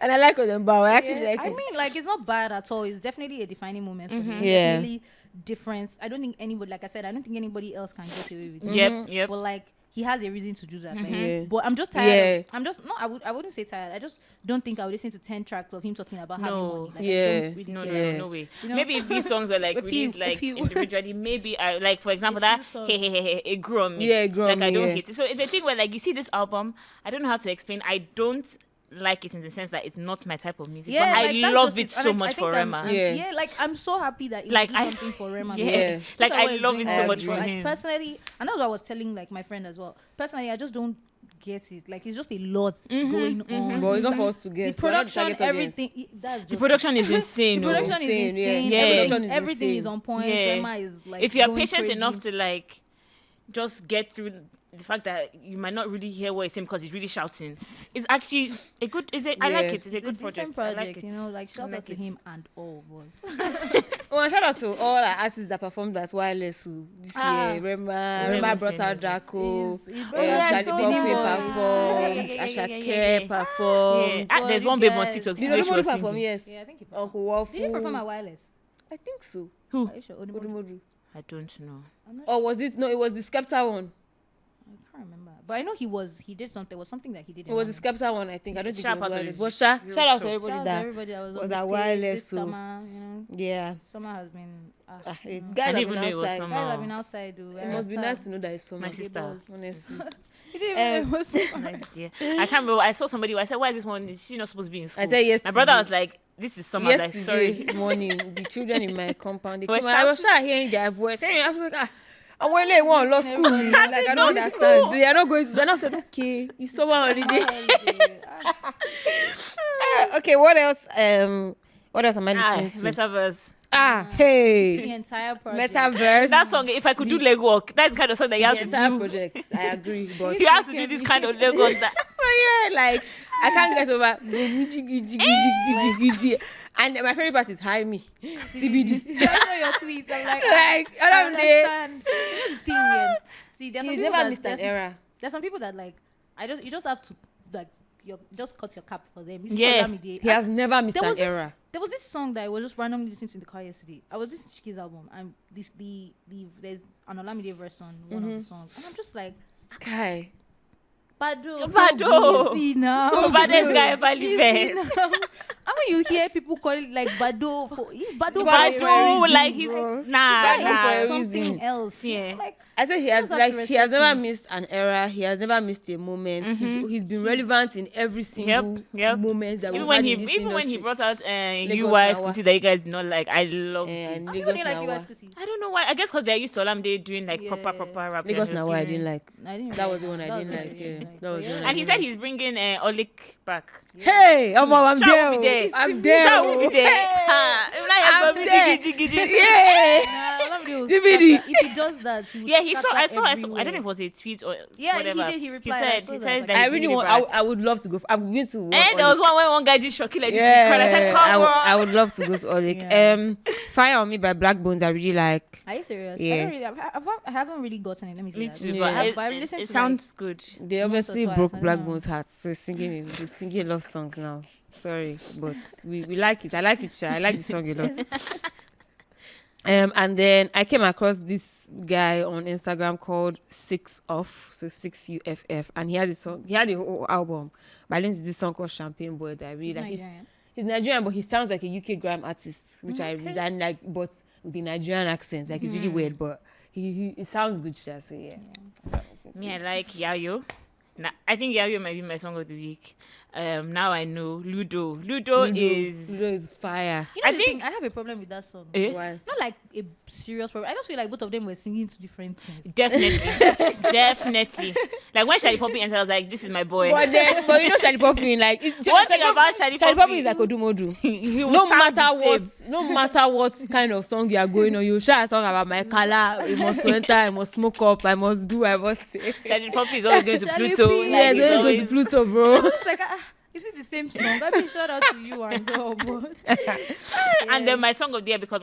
B: And I like Ozemba. I actually like
C: I
B: it.
C: mean, like, it's not bad at all. It's definitely a defining moment for him.
B: Yeah.
C: Definitely difference. I don't think anybody, like I said, I don't think anybody else can get away with it.
A: Yep.
C: But like, he has a reason to do that. Like,
B: Yeah.
C: but I'm just tired.
B: Yeah.
C: I'm just no. I wouldn't say tired. I just don't think I would listen to 10 tracks of him talking about having
A: No.
C: money. Like,
B: Yeah.
C: I don't really
A: No,
C: care.
B: Yeah.
A: no way.
C: You know?
A: Maybe if these songs were like
C: A few-
A: released
C: a
A: like
C: few.
A: individually, maybe I like, for example,
C: A
A: that
C: few songs.
A: hey, it grew on me.
B: Yeah, it grew on
A: like I
B: me,
A: don't
B: yeah.
A: hate it. So it's a thing where like you see this album, I don't know how to explain. I don't like it in the sense that it's not my type of music.
C: Yeah,
A: but
C: like,
A: I
C: that's
A: love
C: just
A: it
C: And
A: so
C: I
A: much
C: think
A: for
C: I'm-
A: Rema.
C: I'm-
B: Yeah.
C: yeah, like I'm so happy that he
A: Like,
C: did
A: I-
C: something for Rema.
A: Yeah.
B: Yeah.
A: Like
C: Look at
A: I
C: what he's
A: love
C: doing
A: it
B: I
A: so
C: now.
A: much
B: agree.
A: for
C: Like,
A: him.
C: personally, and that's what I was telling like my friend as well. Personally, I just don't get it. Like, it's just a lot going on.
B: But it's not
C: Like,
B: for us to
C: the
B: guess. We're not the
C: production,
B: target audience.
C: everything. That's just
A: The production is insane.
C: The
A: oh.
C: production is
B: Insane, yeah.
C: insane.
A: Yeah.
B: Production is
C: Everything
B: insane.
C: is on point.
A: Yeah.
C: Rema is like.
A: If you're
C: going
A: patient
C: crazy.
A: enough to like just get through the fact that you might not really hear what he's saying because he's really shouting is actually a good. I like it. It's a good project. I like it.
C: You know, like shout
A: like
C: out to
A: it.
C: him and all was.
B: Oh, and shout out to all our artists that performed at Wireless this year. Remember brought out Draco, Charlie
A: so
B: Poppy
A: many
B: performed,
A: Yeah.
B: Ashake performed.
A: There's one babe on TikTok.
B: Did
A: Today she
B: Odumodu
A: was
B: perform?
A: singing.
B: Yes.
C: Yeah, I think he
B: Uncle
C: performed. Did he
B: Wafu.
C: perform at Wireless?
B: I think so.
A: Who?
C: Are you sure? Odumodu?
B: Odumodu.
A: I don't know.
C: I'm not
B: Or was it? No, it was the Skepta one.
C: I can't remember. But I know he did something. There was something that he did.
B: It was the Skepta one, I think. I don't think
A: Shout
B: it
A: out
B: was
A: to
B: Wireless.
A: his
B: But shout out to
C: Shout out to
B: everybody that
C: everybody that
B: was
C: was
B: at
C: on the
B: Wireless.
C: stage this
B: So
C: summer, you know.
B: yeah.
C: Summer has been.
B: Guys have
A: I didn't
B: been
A: even know it was
B: outside.
A: summer.
C: Guys have been outside.
B: It must be nice to know that it's summer.
A: My sister.
B: Honestly.
C: He didn't even know it was summer.
A: Like, yeah. I can't remember. I saw somebody. I said, "Why is this one? Is she not supposed to be in school?"
B: I said yes.
A: My brother was like, "This is summer." I was like,
B: Yesterday
A: sorry.
B: morning, the children in my compound, they
A: Were
B: came, I was
A: shouting.
B: start hearing their voice. I was like, I'm when they want law school. Like, I don't
A: no
B: understand.
A: school.
B: They are not going to. Then I said, okay, it's summer holiday. Okay, what else? What else am I listening to?
A: Metaverse.
C: The
B: Hey,
C: entire project.
B: Metaverse.
A: That song. If I could do leg work, that's the kind of song that you have
B: the
A: to
B: entire
A: do.
B: project. I agree, but
A: You have to do this kind of leg work. That
B: yeah, like I can't get over. And my favorite part is high me, CBD.
C: I saw your tweets. I'm like,
B: Like I don't know.
C: understand. This is the thing, yeah. See, there's some
B: He's
C: people
B: never
C: that
B: missed an era.
C: There's some people that like. You just have to like. Just cut your cap for them. You see
A: Yeah.
C: Olamide.
B: He has never missed
C: There
B: an
C: was this-
B: era.
C: There was this song that I was just randomly listening to in the car yesterday. I was listening to Chiki's album, and there's an Olamide verse on one of the songs, and I'm just like,
B: Guy.
C: Bado,
A: Bado.
C: so busy now.
A: so baddest guy ever
C: Busy
A: lived.
C: now. And when you hear people call it like Bado, Bado,
A: Bado, like he's
B: bro.
A: nah,
C: that
B: Bado for a
C: is
A: nah.
B: reason.
C: something else.
A: Yeah.
C: Like
B: I said he has
C: Just have to
B: he has
C: respect
B: never
C: him.
B: missed an era. He has never missed a moment. He's been relevant in every single
A: Yep.
B: moment that
A: Even
B: we've
A: when
B: had
A: he
B: in this
A: even when he
B: industry.
A: brought out
B: Lagos
A: UI
B: Nawa.
A: scooty that you guys did not like, I love
B: And
A: it.
B: Lagos
C: something like you
B: Nawa.
C: guys could see.
A: I don't know why. I guess because they're used to Olamide doing like
C: Yeah.
A: proper rap.
B: Lagos
A: and he was
B: Nawa I
A: giving-
B: didn't like.
C: I didn't
B: That
C: really
B: was the one I
C: that
B: didn't
C: was
B: like.
C: what I
B: Yeah,
C: didn't
B: that was the one I
A: And he
B: didn't
A: said
B: like.
A: he's bringing Olik back.
B: Hey, I'm
A: Sha
B: there.
A: will be there.
B: I'm there.
A: Sha will be there.
B: Hey.
A: Ah,
B: I'm
A: like,
B: there.
A: jiggy.
B: Yeah.
C: Nah, Olamide will
B: DVD.
C: scatter. If he does that, he will
A: Yeah, he saw.
C: scatter
A: I saw. I
C: everywhere.
A: don't know if it was a tweet or
C: Yeah,
A: whatever.
C: he did. He replied. I
A: He
C: saw
A: said
C: that.
A: that
B: I
A: he's
B: really
A: bringing
B: want.
A: it back.
B: I would love to go. I've been to.
A: And there was one guy just shocking like this.
B: Yeah,
A: I said, come on.
B: I would love to go to Olik.
C: Yeah.
B: Fire on Me by Black Bones. I really like.
C: Are you serious?
B: Yeah.
C: I don't really. I haven't really gotten it. Let me see
A: Me
C: that.
A: too,
B: Yeah.
A: but
C: I've listened
A: it
C: to,
A: sounds good.
B: They
C: Once or
B: obviously
C: twice,
B: broke
C: I
B: Black
C: don't know.
B: Bones' heart, so singing love songs now. Sorry, but we like it. I like it. Sha. I like the song a lot. And then I came across this guy on Instagram called 6UFF, so 6UFF, and he had this song. He had a whole album. But I listened to this song called Champagne Boy that I really like. He's Nigerian, but he sounds like a UK grime artist, which I really and like, but with the Nigerian accent, like it's really weird, but he sounds good, Sha. So yeah. That's what I listen to.
A: Me, I like Yayo. I think Yayo might be my song of the week. Now I know Ludo. Ludo is
B: fire.
C: You know
A: I
C: the
A: think-
C: thing, I have a problem with that song.
A: Eh?
B: Why?
C: Not like a serious problem. I just feel like both of them were singing two different things.
A: Definitely. Like when Shadi Poppy entered, I was like, "This is my boy."
B: But you know Shadi Poppy, like
A: One thing about Shadi
B: Poppy
A: Poppy
B: is like Odumodu.
A: he will
B: No
A: sound
B: matter
A: the same.
B: no matter what kind of song you are going on, you share a song about my color. I must enter, I must smoke up, I must do, I must say.
A: Shadi Poppy is always going to
C: Shadi
A: Pluto.
C: P,
A: like,
B: Yes,
A: he's
B: always going to Pluto, bro.
C: It's like, is it the same song? I mean, shout out to you and all, but
A: And then my song of the year, because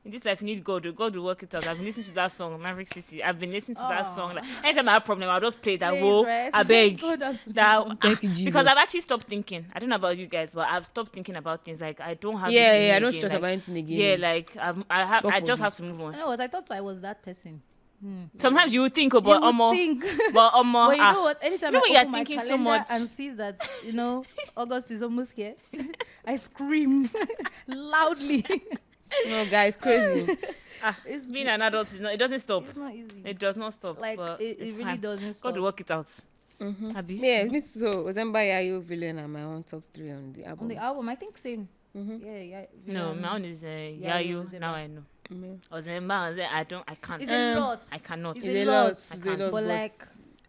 A: in this life you need God. God will work it out. I've been listening to that song, Maverick City. I've been listening to that song. Like, anytime I have a problem, I'll just play that.
C: Please,
A: Whoa,
C: right?
A: I beg.
C: God has to
A: That,
B: Thank you, Jesus.
A: because I've actually stopped thinking. I don't know about you guys, but I've stopped thinking about things. Like I don't have.
B: Yeah,
A: it in me
B: I don't
A: again.
B: stress
A: like,
B: about anything again.
A: Yeah, like I
B: God
A: just
B: forbid.
A: have to move on.
C: I know. I thought I was that person.
A: Sometimes you would think about
C: You would think.
A: but
C: But you know what? Anytime
A: You know
C: I
A: when you're
C: open my
A: thinking so
C: calendar
A: much.
C: and see that, August is almost here, I scream loudly.
B: No, guys, crazy.
C: It's,
A: being an adult is not. It doesn't stop.
C: it's not easy.
A: It does not stop.
C: Like
A: but
C: it
A: it's
C: really
A: fine.
C: doesn't
A: God
C: stop.
A: will work it out. Abi?
B: Yeah, me so Ozemba Yayo Villain are my own top 3 on the album.
C: On the album, I think same. Yeah.
A: No, my own is Yayo.
C: Ozemba.
A: now I know.
B: Mhm.
A: Ozemba, I can't.
C: It's a lot.
A: I cannot.
C: It's a lot.
A: I
B: It's a
A: can't.
B: lot,
C: But like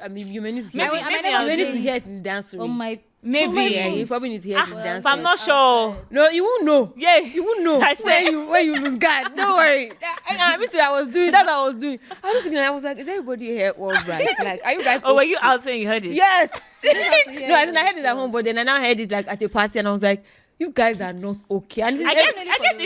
B: I mean, you may need to
A: Maybe-
B: hear it.
A: maybe
B: You
A: I'll
B: may need
A: do
B: to
A: it.
B: hear it in the dance
C: on
B: room.
C: my
A: Maybe.
B: Yeah, you probably need to hear the
C: Well,
B: dance.
A: But I'm not sure.
B: No, you won't know.
A: Yeah.
B: You won't know
A: I said-
B: when you lose guard. Don't worry. Me too. I was doing that's what I was doing. I was thinking, I was like, is everybody here all right? Like, are you guys?
A: Oh, were you
B: okay?
A: out when you heard it?
B: Yes.
C: hear
B: No, I
C: it
B: heard it at home, but then I now heard it like at a party, and I was like, you guys are not okay. And
A: I guess
C: Definitely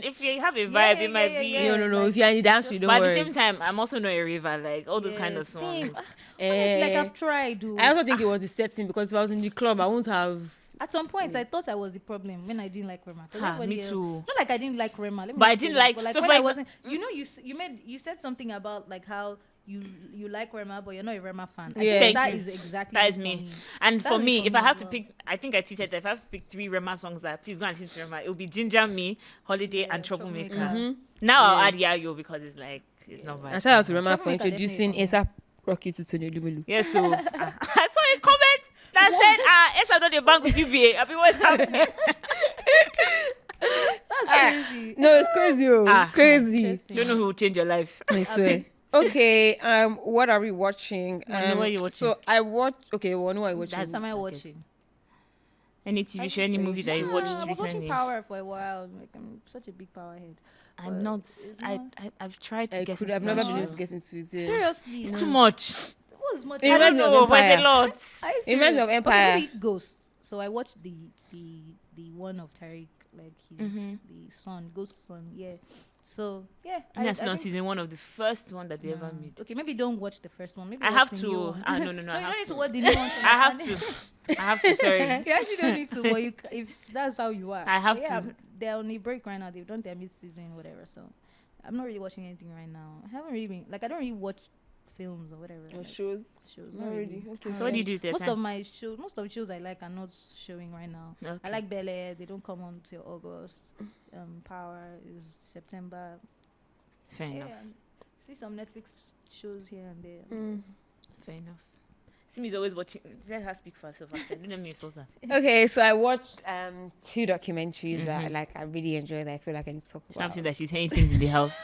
A: if you have a vibe, it might be.
B: no. If you're in the dance, you don't
A: But at the
B: worry.
A: same time, I'm also not a river. Like all those kind of songs.
C: Honestly, like
B: Eh,
C: I've tried. Dude.
B: I also think it was the setting because if I was in the club, I wouldn't have.
C: At some points, I thought I was the problem when I didn't like Rema. 'Cause
A: Ha,
C: everybody
A: me
C: else-
A: too.
C: Not like I didn't like Rema. Let me
A: But
C: not
A: I
C: say
A: didn't
C: that,
A: like-
C: But like
A: so
C: when
A: for
C: I
A: exa-
C: wasn't, you said something about like how you like Rema, but you're not a Rema fan. I
B: Yeah.
C: think
A: Thank
C: that
A: you.
C: is exactly
A: That is
C: for
A: me. And
C: That
A: for
C: is
A: me,
C: for
A: if
C: me
A: I have
C: as
A: to
C: well.
A: pick, I think I tweeted that if I have to pick 3 Rema songs that please go and listen to Rema, it would be Ginger Me, Holiday, and Troublemaker.
C: Troublemaker.
A: Now I'll
B: Yeah.
A: add Yayo because it's like it's not bad.
B: And shout out to Rema for
C: Troublemaker
B: introducing
C: definitely
B: ASAP Rocky to Tony Lumelu.
A: Yeah, so I saw a comment that said, "Yes, I'm not a bank with UVA. I mean, what's happening?"
C: That's crazy.
B: No, it's crazy. Crazy.
C: Interesting.
A: Don't know who will change your life.
B: I swear. Okay, what are we watching?
A: Wonu, what are you watching?
B: So I watched. Okay, Wonu, what are you watching?
C: What am I watching?
A: Any TV show, any movie that you watched
C: I was watching
A: recently?
C: Power for a while. Like, I'm such a big Power head.
A: I'm
C: but
A: not.
C: it's
A: I've tried to
B: I
A: get
B: could
A: into
B: have
A: that
B: never been
A: show.
B: able to get into it. Yeah.
C: Seriously,
A: It's
C: no.
A: too much.
C: It was much.
B: It
A: I
B: reminds
A: don't
B: me of
A: know. It was a
B: Empire.
A: lot.
C: Are you
B: It reminds me of
C: serious?
B: Empire.
C: Okay, maybe Ghost. So I watched the one of Tariq, like his the son, Ghost son. Yeah. So yeah,
A: That's not
C: think-
A: season 1 of the first one that they ever
C: No.
A: made.
C: Okay, maybe don't watch the first one. Maybe
A: I
C: watch
A: have
C: the new
A: to.
C: one.
A: No, I
C: No, you
A: have
C: don't need
A: to.
C: to watch the new one.
A: I have to. I have to. Sorry.
C: You actually don't need to, but if that's how you are.
A: I have
C: But yeah,
A: to.
C: They're on a break right now. They've done their mid-season, whatever. So I'm not really watching anything right now. I haven't really been like I don't really watch films or whatever.
B: Or
C: like,
B: shows.
C: shows.
B: Not really. Okay.
A: So what do you do with your
C: Most
A: time?
C: of my shows, most of the shows I like are not showing right now.
A: Okay.
C: I like Bel Air. They don't come on till August. Power is September.
A: Fair enough.
C: and see some Netflix shows here and there.
A: Fair enough. Simi's always watching. Let her speak for herself. Actually, don't let me insult her.
B: Okay, so I watched 2 documentaries that like I really enjoyed. I feel like I need to talk
A: I'm
B: about.
A: saying that she's hearing things in the house.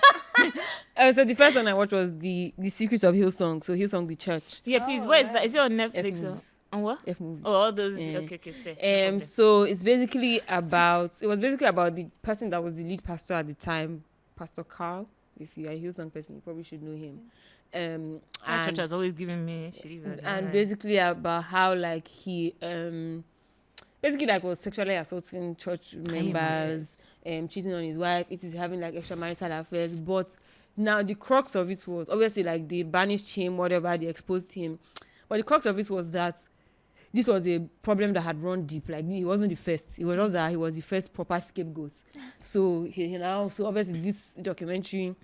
B: So the first one I watched was the Secrets of Hillsong. So Hillsong, the church.
A: Yeah, please.
C: Oh,
A: Where is that?
C: right.
A: Is it on
B: F
A: Netflix or
B: movies.
A: on what?
B: F movies.
A: Oh, all those.
B: Yeah.
A: Okay, fair. No problem.
B: So it's basically about. It was basically about the person that was the lead pastor at the time, Pastor Carl. If you are a Hillsong person, you probably should know him.
A: That church has always given me shitty vibes.
B: And basically about how like he basically like was sexually assaulting church
A: you
B: members, cheating on his wife, it is having like extramarital affairs. But now the crux of it was obviously like they banished him, whatever, they exposed him. But the crux of it was that this was a problem that had run deep. Like he wasn't the first. It was just that he was the first proper scapegoat. So he now so obviously this documentary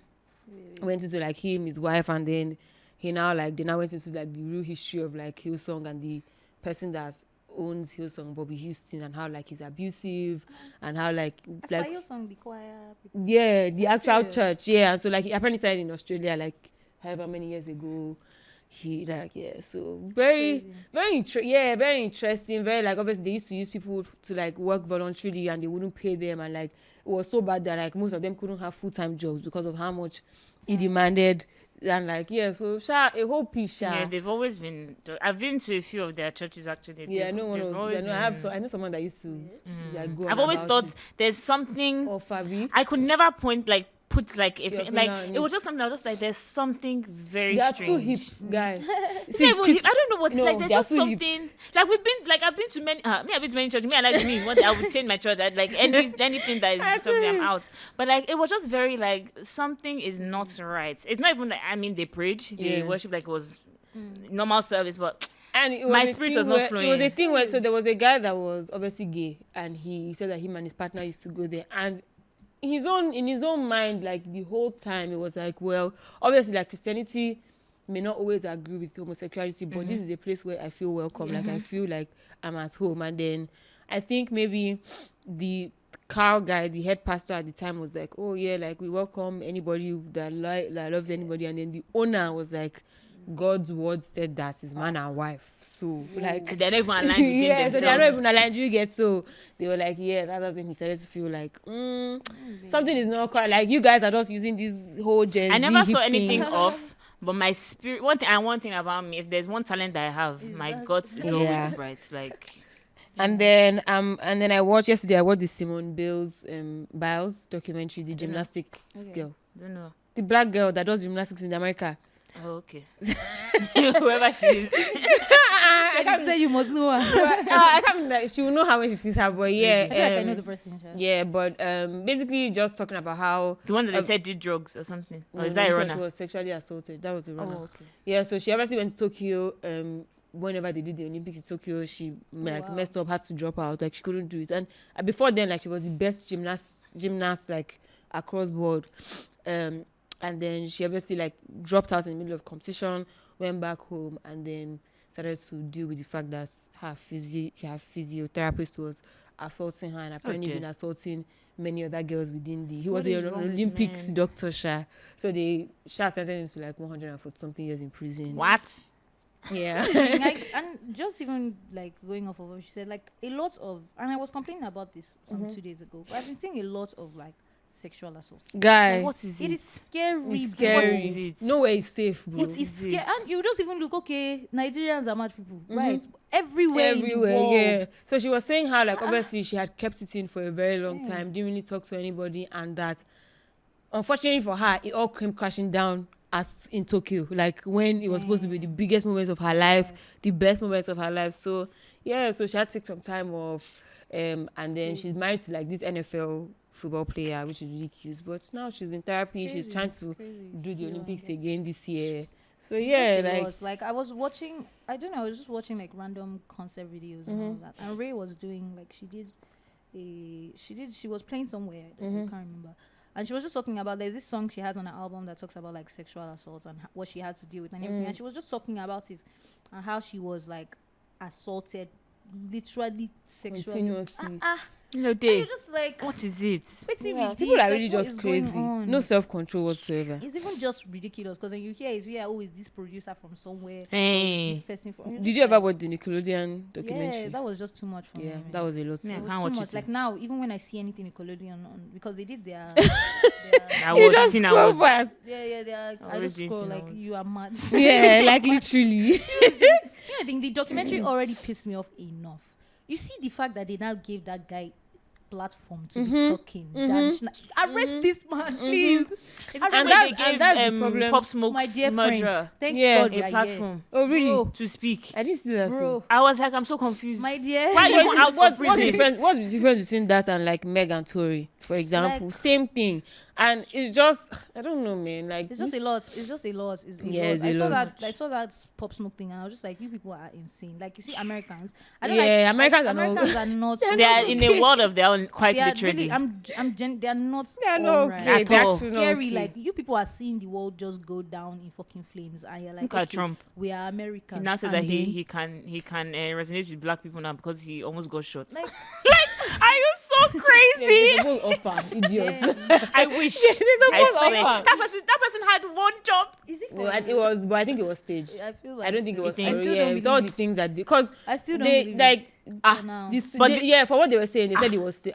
B: went into like him, his wife, and then he now like they now went into like the real history of like Hillsong and the person that owns Hillsong, Bobby Houston, and how like he's abusive and how like
C: As for song, the choir people.
B: yeah, the actual
C: serious?
B: church, yeah. And so like he apparently started in Australia like however many years ago. He like so very very interesting, very like obviously they used to use people to like work voluntarily and they wouldn't pay them, and like it was so bad that like most of them couldn't have full-time jobs because of how much he demanded. And like so a whole piece.
A: Yeah, they've always been. I've been to a few of their churches actually.
B: Yeah,
A: They've-
B: no one
A: they've
B: knows.
A: always
B: I know someone that used to like go.
A: I've
B: on
A: always
B: about
A: thought
B: it.
A: there's something.
B: Or Fabi.
A: I could never put like if
B: Your
A: it,
B: finger
A: like
B: on
A: it
B: it.
A: was just something. I was just like, there's something very
B: They are
A: strange.
B: too hip, guy.
A: It's not even hip. I don't know what's
B: No,
A: like. There's
B: they are
A: just
B: too hip.
A: something like I've been to many. I've been to many churches. One day I would change my church. I'd like anything that is disturbing me, I'm out. But like it was just very like something is not right. It's not even like they prayed, they
B: Yeah.
A: worship like it was normal service, but
B: And it was
A: My
B: a
A: spirit
B: thing
A: was not
B: where- It was
A: flowing.
B: a thing where so there was a guy that was obviously gay, and he said that him and his partner used to go there, and in his own mind, like the whole time, it was like, well, obviously, like Christianity may not always agree with homosexuality, but this is a place where I feel welcome. Like I feel like I'm at home. And then I think maybe the Carl guy, the head pastor at the time, was like, oh yeah, like we welcome anybody that loves anybody. And then the owner was like, God's word said that is man and wife. So like
A: they're not even aligned within
B: yeah, so
A: themselves.
B: they're not even aligned. You get so they were like, yeah, that was when he started to feel like something is not quite like you guys are just using this whole Gen
A: I
B: Z
A: never saw
B: hip
A: anything
B: thing.
A: off, But my spirit, one thing about me, if there's one talent that I have, my guts is always bright. Like,
B: and then I watched yesterday. I watched the Simone Biles documentary, the gymnastics girl,
A: don't know.
B: the black girl that does gymnastics in America.
A: Oh, okay. Whoever she is.
C: I can't say you must know her.
B: I can't. Like, she will know how when she sees her, but yeah.
C: I feel like I know the person.
B: Yeah, but basically just talking about how
A: the one that they said did drugs or something. Or is
B: no,
A: that a
B: she
A: runner?
B: was sexually assaulted. That was a runner.
A: Oh, okay.
B: Yeah, so she obviously went to Tokyo. Whenever they did the Olympics in Tokyo, she messed up, had to drop out. Like she couldn't do it. And before then, like she was the best gymnast like across board. And then she obviously like dropped out in the middle of competition, went back home, and then started to deal with the fact that her physiotherapist was assaulting her and apparently been assaulting many other girls within he was an Olympics doctor, Sha. So they sentenced him to like 140 something years in prison.
A: What?
B: Yeah.
C: And just even like going off of what she said, like a lot of, and I was complaining about this 2 days ago, but I've been seeing a lot of like sexual assault.
B: Guy,
A: what is it?
C: It is scary.
B: It's scary.
A: What is it?
B: Nowhere is safe, bro.
C: It is scary. And you just even look, okay, Nigerians are mad people, right? Everywhere in the world.
B: Yeah. So she was saying how like obviously she had kept it in for a very long time, didn't really talk to anybody, and that unfortunately for her, it all came crashing down in Tokyo, like when it was supposed to be the biggest moments of her life, the best moments of her life. So yeah, so she had to take some time off, and then she's married to like this NFL football player, which is really cute. But now she's in therapy. She's trying to do the Olympics again this year. So yeah,
C: like I was watching, I don't know, I was just watching like random concert videos and all that. And Ray was doing like she was playing somewhere, I can't remember. And she was just talking about, there's this song she has on her album that talks about like sexual assault and what she had to deal with and everything. And she was just talking about it and how she was like assaulted literally sexually.
B: Continuously.
C: And you're just like,
A: what is it?
B: People are really just crazy. No self-control whatsoever.
C: It's even just ridiculous because then you hear is this producer from somewhere?
A: Hey.
C: This person from,
B: Did you ever watch the Nickelodeon documentary?
C: Yeah, that was just too much for me.
B: Yeah, that was a lot.
A: Yeah,
C: It was
A: I can't
C: too
A: watch
C: much.
A: it.
C: Like now, even when I see anything Nickelodeon on, because they did their
B: You just scroll past.
C: I just scroll like you are mad.
B: Yeah, like literally.
C: I think the documentary already pissed me off enough. You see the fact that they now gave that guy platform to be talking. Arrest this man, please.
A: And
B: that's the problem.
A: Pop Smoke's
C: My dear
A: murderer
C: friend. Thank
B: Yeah.
C: God we
A: a
C: are
A: platform
B: Oh really?
C: Bro.
A: to speak.
B: I didn't see that.
C: Bro,
A: I was like, I'm so confused.
C: my dear.
A: Why you go out of
B: What's the
A: prison?
B: difference? What's the difference between that and like Meg and Tory, for example?
C: Like-
B: Same thing, and it's just I don't know, man. Like
C: It's just a lot. It's just a lot. It's a
B: Yeah,
C: lot.
B: it's
C: I
B: a
C: saw
B: lot.
C: that. I saw that Pop Smoke thing, and I was just like, "You people are insane." Like you see, Americans.
B: Yeah, Americans are not-
C: Americans are not.
A: They are in a world of their own, quite
C: They are
A: literally.
C: really. They are not.
B: they are not
C: alright.
B: okay.
A: At
B: They're
A: all.
B: actually not
C: Scary.
B: okay.
C: Like you people are seeing the world just go down in fucking flames, and you're like,
A: Look at
C: okay,
A: Trump.
C: we are Americans.
A: He now said
C: and
A: that
C: then-
A: he can resonate with black people now because he almost got shot.
C: Like,
A: Are you so crazy?
B: They're supposed offer, idiots.
C: yeah.
A: I wish.
B: They're
A: I
B: supposed
A: swear.
B: offer.
A: That person had one job.
C: Is it?
B: Well, it was, but I think it was staged.
C: I feel like
B: I don't think it was.
A: You think?
B: For,
C: I still
B: yeah,
C: don't
B: with all the
C: believe-
B: things that because
C: I still don't
B: they
C: believe
B: like
C: for now.
B: yeah, for what they were saying, they said it was it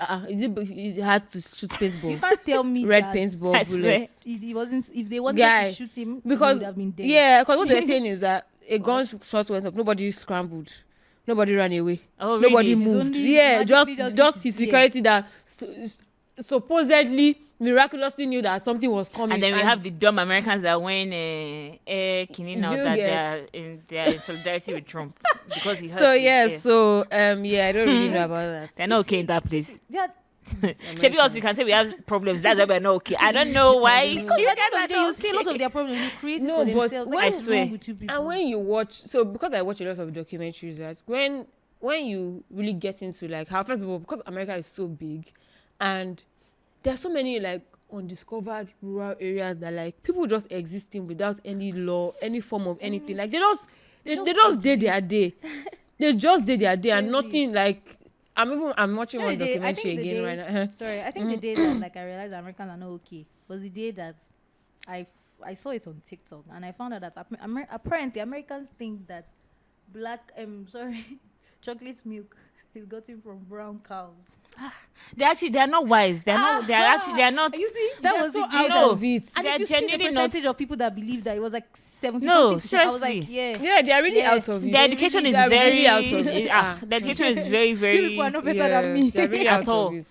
B: had to shoot paintball,
C: You can't tell me
B: red
C: that
B: paintball
A: I swear.
B: bullets.
C: it wasn't. If they wanted
B: Guy,
C: to shoot him,
B: Because
C: he would have been dead.
B: yeah, because what they were saying is that a gunshot went up, nobody scrambled, nobody ran away,
A: Oh,
B: nobody
A: really?
B: moved.
C: only
B: Yeah,
C: magically
B: just his
C: disappeared.
B: security that supposedly miraculously knew that something was coming.
A: And then we have the dumb Americans that when Kini now
B: You
A: that
B: get-
A: they are in solidarity with Trump because he hurt
B: so
A: his
B: yeah,
A: ear.
B: so yeah, I don't really know about that.
A: They're not okay in that place.
C: Yeah,
A: Maybe also we can say we have problems. That's why we're not okay. I don't know why.
C: because
A: You
C: at the
A: guys
C: end
A: are
C: of the day, you
A: not
C: see a lot
A: okay.
C: of their problems. They create it
B: No,
C: for
B: but
C: themselves.
B: when-
C: Like,
B: I
C: what's
A: swear.
C: wrong with you people?
B: And when you watch, so because I watch a lot of documentaries, right? When you really get into like how, first of all, because America is so big, and there are so many like undiscovered rural areas that like people just existing without any law, any form of anything. Like they just did their day. They just did their day, and
C: crazy.
B: nothing like. I'm watching
C: No,
B: one
C: the day- I
B: documentary
C: think the
B: again
C: day-
B: right now.
C: Sorry, I think the day that like I realized Americans are not okay was the day that I saw it on TikTok and I found out that apparently Americans think that black chocolate milk he's gotten from brown cows.
A: They're not wise. They're not.
C: You see, that
B: They're
C: was
B: so
C: the
B: out
C: data.
B: of it.
C: And
A: They're
C: if you see the
A: genuinely not-
C: percentage of people that believe that, it was like 70
A: No,
C: something%. I was like,
A: seriously.
C: yeah.
B: They are really
C: Yeah.
B: out of it.
A: The education is
B: They're
A: very
B: really out of it.
A: the education is very
C: You people are
A: very.
C: not better than me.
B: They're really
A: At
B: out
A: all.
B: of it.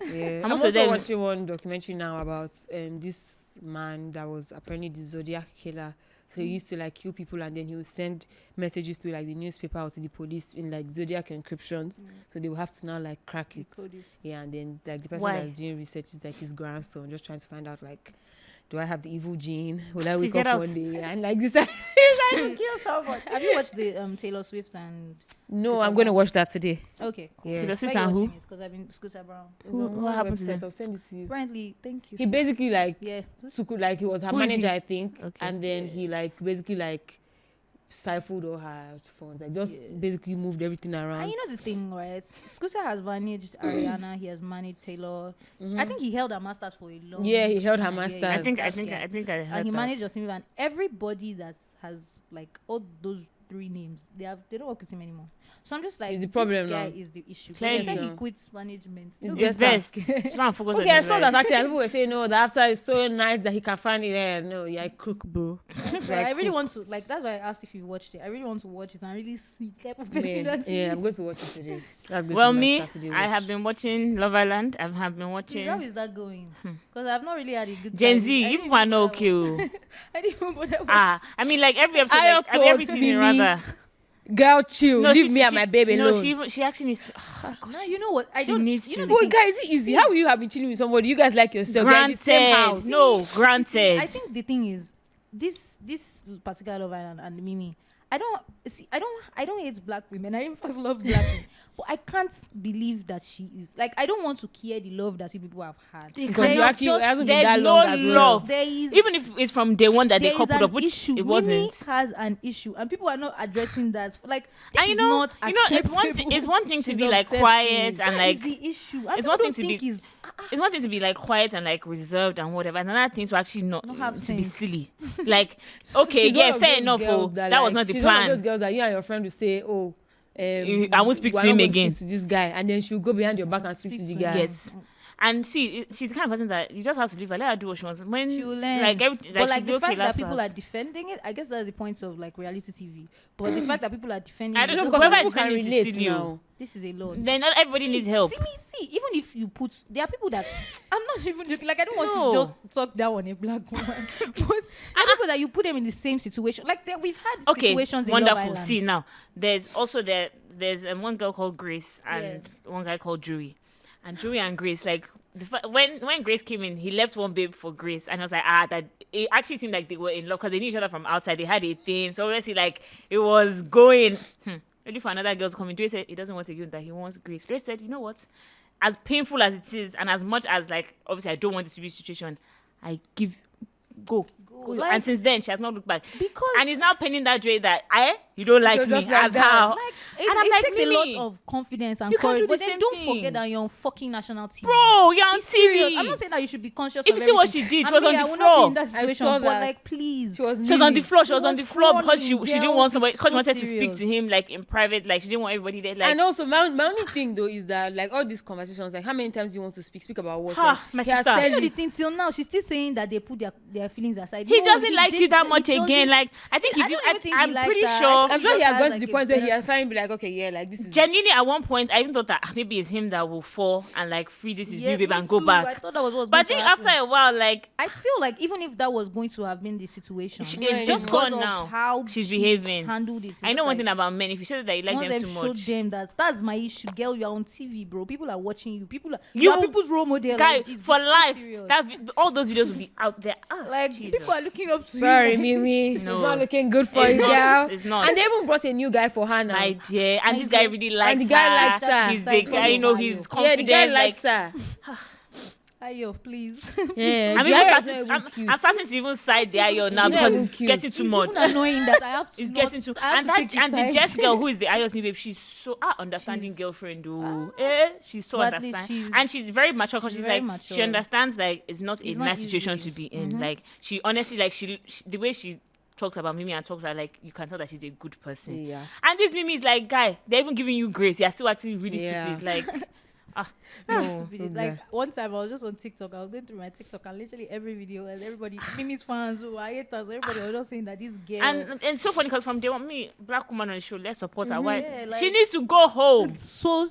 B: Yeah. I'm
A: most
B: also
A: of them-
B: watching one documentary now about this man that was apparently the Zodiac killer. So he used to like kill people and then he would send messages to like the newspaper or to the police in like Zodiac encryptions. So they will have to now like crack it.
C: Code it.
B: Yeah, and then like the person
A: Why?
B: that's doing research is like his grandson, just trying to find out like, do I have the evil gene? Will I
A: Please
B: wake
A: get
B: up
A: out.
B: one day and like this? To kill someone.
C: Have you watched the Taylor Swift and...
B: No, I'm going to watch that today.
C: Okay, cool.
B: Yeah.
A: Taylor Swift
C: Where you
A: and who?
C: watching it? Because I've been Scooter Brown.
B: It's on
A: What
B: my
A: happened to
B: website.
A: them?
B: I'll send it to you.
C: Apparently, thank you.
B: He basically like
C: Yeah.
B: like he was her
A: Who is
B: manager,
A: he?
B: I think,
A: Okay.
B: and then he like basically like siphoned all her funds, like just
C: Yeah.
B: basically moved everything
C: And
B: around.
C: you know the thing, right? Scooter has managed Ariana. He has managed Taylor. I think he held her masters for a long.
B: Yeah, he held her
C: time.
B: masters.
A: I think
C: Yeah.
A: I heard
C: And he
A: that.
C: managed Justin Bieber, and everybody that has like all those 3 names, they don't work with him anymore. So I'm just like,
B: It's the problem
C: this guy
B: now.
C: is the issue.
A: Clearly.
C: He said he
B: So.
C: quits management.
B: It's
C: No,
A: It's
B: better.
A: best. Just go and focus
B: Okay,
A: on
B: I
A: his
B: saw
A: life.
B: that actually. And people were saying, no, the after is so nice that he can find it. Yeah, no, you're a crook, bro.
C: but I really want to, like, that's why I asked if you watched it. I really want to watch it and really see the type of person
B: Yeah,
C: that's
B: yeah, I'm going to watch it today. That's going
A: Well,
B: to be
A: me,
B: my Saturday
A: I
B: watch.
A: have been watching Love Island. I have been watching
C: How is that going? Because I've not really had a good
A: Gen
C: time.
A: Z.
C: I
A: You
C: didn't
A: people are
C: even
A: no
C: bother
A: kill.
C: I didn't even bother watching.
A: I mean, like every episode,
B: I
A: like, I mean, every
B: told
A: season
B: Mimi,
A: rather.
B: Girl, chill.
A: No,
B: Leave me and my baby
A: no,
B: alone.
A: she actually needs. Oh, gosh,
C: No, you know what? I
A: she
C: don't.
A: needs
C: you
A: to.
C: know the
B: Boy,
C: thing-
B: guys, is it easy? How will you have been chilling with somebody? You guys like yourself. They're in the same
A: Granted,
B: house.
A: no, granted.
C: I think the thing is, this particular Love Island and Mimi, I don't hate black women. I in fact love black women. But I can't believe that she is like, I don't want to care the love that you people have had.
B: Because
C: There
B: you
C: is
B: actually it hasn't been
A: There's
B: that
A: no
B: long as well.
A: love.
C: There is
A: Even if it's from day one that they
C: there is
A: coupled
C: an
A: up, which
C: issue.
A: it
C: Mimi
A: wasn't.
C: has an issue, and people are not addressing that. Like, this
A: And
C: is not
A: it's one thing to
B: She's
A: be like
B: obsessive.
A: quiet and
C: That
A: like
C: is the issue.
A: it's
C: I
A: one
C: don't
A: thing to be-
C: think is
A: it's one thing to be like quiet and like reserved and whatever. And another thing to actually not
C: Not have
A: to be
C: sense.
A: silly. Like, okay,
B: She's one
A: yeah,
B: of
A: fair
B: those
A: enough.
B: girls
A: Oh, that was not the
B: she's one of those
A: plan.
B: girls that you and your friend will say, oh,
A: I won't speak to
B: I'm
A: him
B: not going
A: again.
B: speak to this guy, and then she'll go behind your back and speak to the guy.
A: Yes. And see, she's the kind of person that you just have to leave her, let her do what she wants. When
C: she will learn.
A: like everything,
C: But
A: like,
C: like
A: she'll be
C: the
A: okay
C: fact that
A: last
C: people are
A: last.
C: defending it, I guess that's the point of like reality TV. But the fact that people are defending
A: I
C: it,
A: don't
C: is
A: know,
C: just
A: because
C: like,
A: whoever is
B: people can
A: defending it is
B: relate
A: silly.
B: now.
C: this is a lot.
A: Then not everybody needs help.
C: See, even if you put, there are people that I'm not even joking. Like, I don't want
A: No.
C: to just talk down on a black woman, but there are people that you put them in the same situation. Like, we've had
A: Okay,
C: situations in Love
A: wonderful.
C: Island.
A: See now, there's also there's one girl called Grace and one guy called Drewy, and Drewy and Grace, like when Grace came in, he left one babe for Grace, and I was like, that it actually seemed like they were in love because they knew each other from outside. They had a thing, so obviously like it was going. Ready for another girl to come in. Drewy said he doesn't want to give that, he wants Grace. Grace said, you know what? As painful as it is, and as much as like obviously I don't want this to be a situation, I give go.
C: Like,
A: And since then she has not looked back.
C: because
A: And he's now penning that Dre that you don't like
B: So
A: me
B: just like
A: as
B: that.
A: how.
C: like it,
A: And I'm
C: it
A: like,
C: takes
A: Mimi,
C: a lot of confidence and
A: you can't
C: courage.
A: do the
C: But then
A: same
C: don't
A: thing.
C: forget that you're on fucking national TV.
A: Bro, you're on
C: Be serious.
A: TV.
C: I'm not saying that you should be conscious
A: If
C: of
A: you see what
C: everything.
A: she did, she
C: I
A: was
C: mean,
A: on
C: I
A: the
C: will not be
A: floor.
C: in that
B: I
C: situation,
B: saw
C: but
B: that.
C: like, please.
B: She was
A: She was on the floor. She was on the floor
C: crawling,
A: because she didn't
C: girl.
A: want somebody, because she
C: So
A: wanted to speak
C: serious.
A: to him like in private. Like she didn't want everybody there. Like
B: And also, my only thing though is that like all these conversations, like how many times do you want to speak about what?
A: My
B: He has
A: sister.
B: said
C: You know the
B: it.
C: thing till now, she's still saying that they put their feelings aside.
A: he
C: No,
A: doesn't like you
C: did-
A: that much
C: he
A: again.
C: doesn't-
A: Like I think he
C: I
A: did.
C: don't even think he
A: I'm
C: liked
A: pretty
C: her.
A: sure.
B: I'm sure he
C: just
B: has
C: has,
B: gone to
C: like,
B: the
C: a
B: point where he
C: better-
B: has finally be like, okay, yeah, like this is
A: Genuinely, at one point, I even thought that maybe it's him that will fall and like free this is new babe
C: me
A: and go
C: too. I
A: back.
C: thought that was what was
A: But I
C: going to
A: think
C: happen.
A: after a while, like
C: I feel like even if that was going to have been the situation,
A: It's
C: just
A: gone
C: because of
A: now.
C: How
A: She's
C: she
A: behaving.
C: handled it.
A: I know one thing about men. If you say that you like
C: once
A: them
C: them
A: too
C: showed
A: much,
C: them that's my issue, girl. You're on TV, bro. People are watching you. You
A: You-
C: are people's role model.
A: guy,
C: like, it's
A: for
C: so
A: life,
C: serious.
A: all those videos will be out there.
C: like
A: Jesus.
C: people are looking up to
B: sorry,
C: you.
B: Mimi.
A: No.
B: It's not looking good for
A: It's
B: you,
A: not,
B: girl.
A: it's not.
B: And they even brought a new guy for her now.
A: My dear, and
C: My
A: this guy
C: dear.
A: really likes
B: the guy
A: her.
B: likes her.
A: He's the guy, you know, he's
B: Yeah, the
A: confident.
B: guy
A: like,
B: likes her.
C: Ayo, please.
B: Yeah,
A: I'm,
B: the
A: even
B: guy is
A: starting,
B: not even cute.
A: I'm starting to even side the Ayo now
B: He's not
A: because
B: even
A: it's
B: cute.
A: getting too much.
C: It's even annoying that I have to.
A: It's
C: not-
A: getting too,
C: I have
A: and
C: to take
A: and the
C: side.
A: Jess girl who is the Ayo's new babe, she's so understanding girlfriend. She's so
C: But at least
A: understanding, and she's very mature because
C: she's
A: she's
C: very
A: like she
C: mature.
A: understands like it's not
C: It's
A: a
C: not
A: nice
C: easy.
A: situation to be in. Like she honestly like she the way she talks about Mimi and talks about, like, you can tell that she's a good person.
B: Yeah.
A: And this Mimi is like, guy, they're even giving you grace. You're still acting really
B: Yeah.
A: stupid. Like,
B: No.
C: Like one time I was just on TikTok. I was going through my TikTok and literally every video and everybody, Mimi's fans, who are haters, everybody was just saying that this girl.
A: and it's so funny because from day one, me, black woman on the show, let's support her. Why?
C: Yeah,
A: She
C: like-
A: needs to go home.
C: so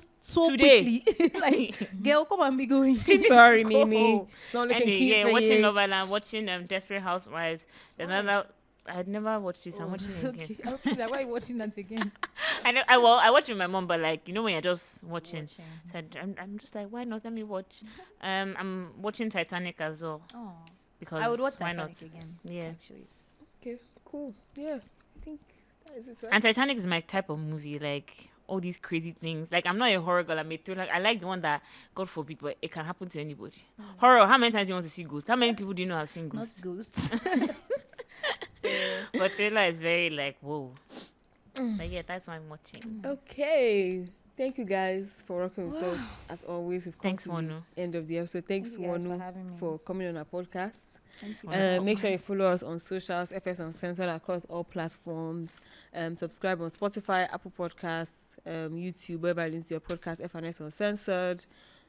A: Today.
C: quickly. Like, girl, come and be going.
A: She needs
B: Sorry,
A: to go
B: Mimi.
A: home.
B: It's not looking
A: Anyway,
B: cute
A: yeah,
B: for
A: watching
B: you.
A: Love Island, watching Desperate Housewives. There's another. I had never watched this. I'm watching it again.
C: Okay. I was thinking that, why are you watching that again?
A: I watch it with my mom, but like, you know, when you're just watching. So I'm just like, why not? Let me watch. I'm watching Titanic as well
C: Oh,
A: because
C: I would watch
A: why
C: Titanic
A: not?
C: again.
A: Yeah.
C: Actually.
B: Okay, cool. Yeah, I think that is it. Right?
A: And Titanic is my type of movie, like all these crazy things. Like, I'm not a horror girl. I'm a thriller. I like the one that, God forbid, but it can happen to anybody. Horror. How many times do you want to see ghosts? How many people do you know have seen
C: Not
A: ghosts?
C: ghosts.
A: But thriller is very like whoa. But yeah, that's what I'm watching.
B: Okay. Thank you guys for working with us. As always, we've come
A: Thanks,
B: to
A: Wonu.
B: the end of the episode. Thanks,
C: Thank you guys for
B: Wonu,
C: having me.
B: for coming on our podcast.
C: Thank you.
A: Wonu
B: Make
A: talks.
B: sure you follow us on socials, F&S Uncensored, across all platforms. Subscribe on Spotify, Apple Podcasts, YouTube, wherever you listen to your podcast, F&S Uncensored.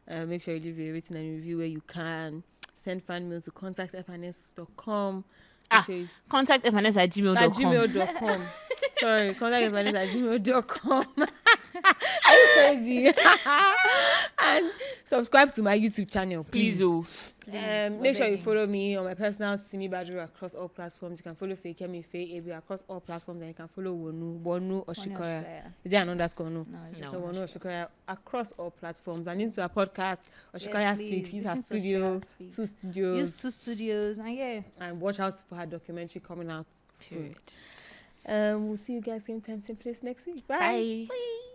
B: Make sure you leave a rating and review where you can. Send fan mail to contactfns.com.
A: Contact F&S at
B: At
A: gmail.com.
B: gmail.com. Sorry, contactfns at gmail.com. Are you crazy? And subscribe to my YouTube channel, please.
A: Please,
B: Make sure you follow me on my personal Simi Badru across all platforms. You can follow Feyikemi, Feyikemi across all platforms, and you can follow Wonu Osikoya. Is there an underscore? No.
A: No.
B: So Wonu Osikoya across all platforms. And into our podcast, Osikoya
C: Yes,
B: Speaks.
C: please.
B: Use her
C: Listen to
B: studio,
C: Osikoya Speaks.
B: 2 studios,
C: Use 2 studios. And yeah.
B: and watch out for her documentary coming out soon.
A: Period.
B: We'll see you guys same time, same place next week.
A: Bye.
C: Bye.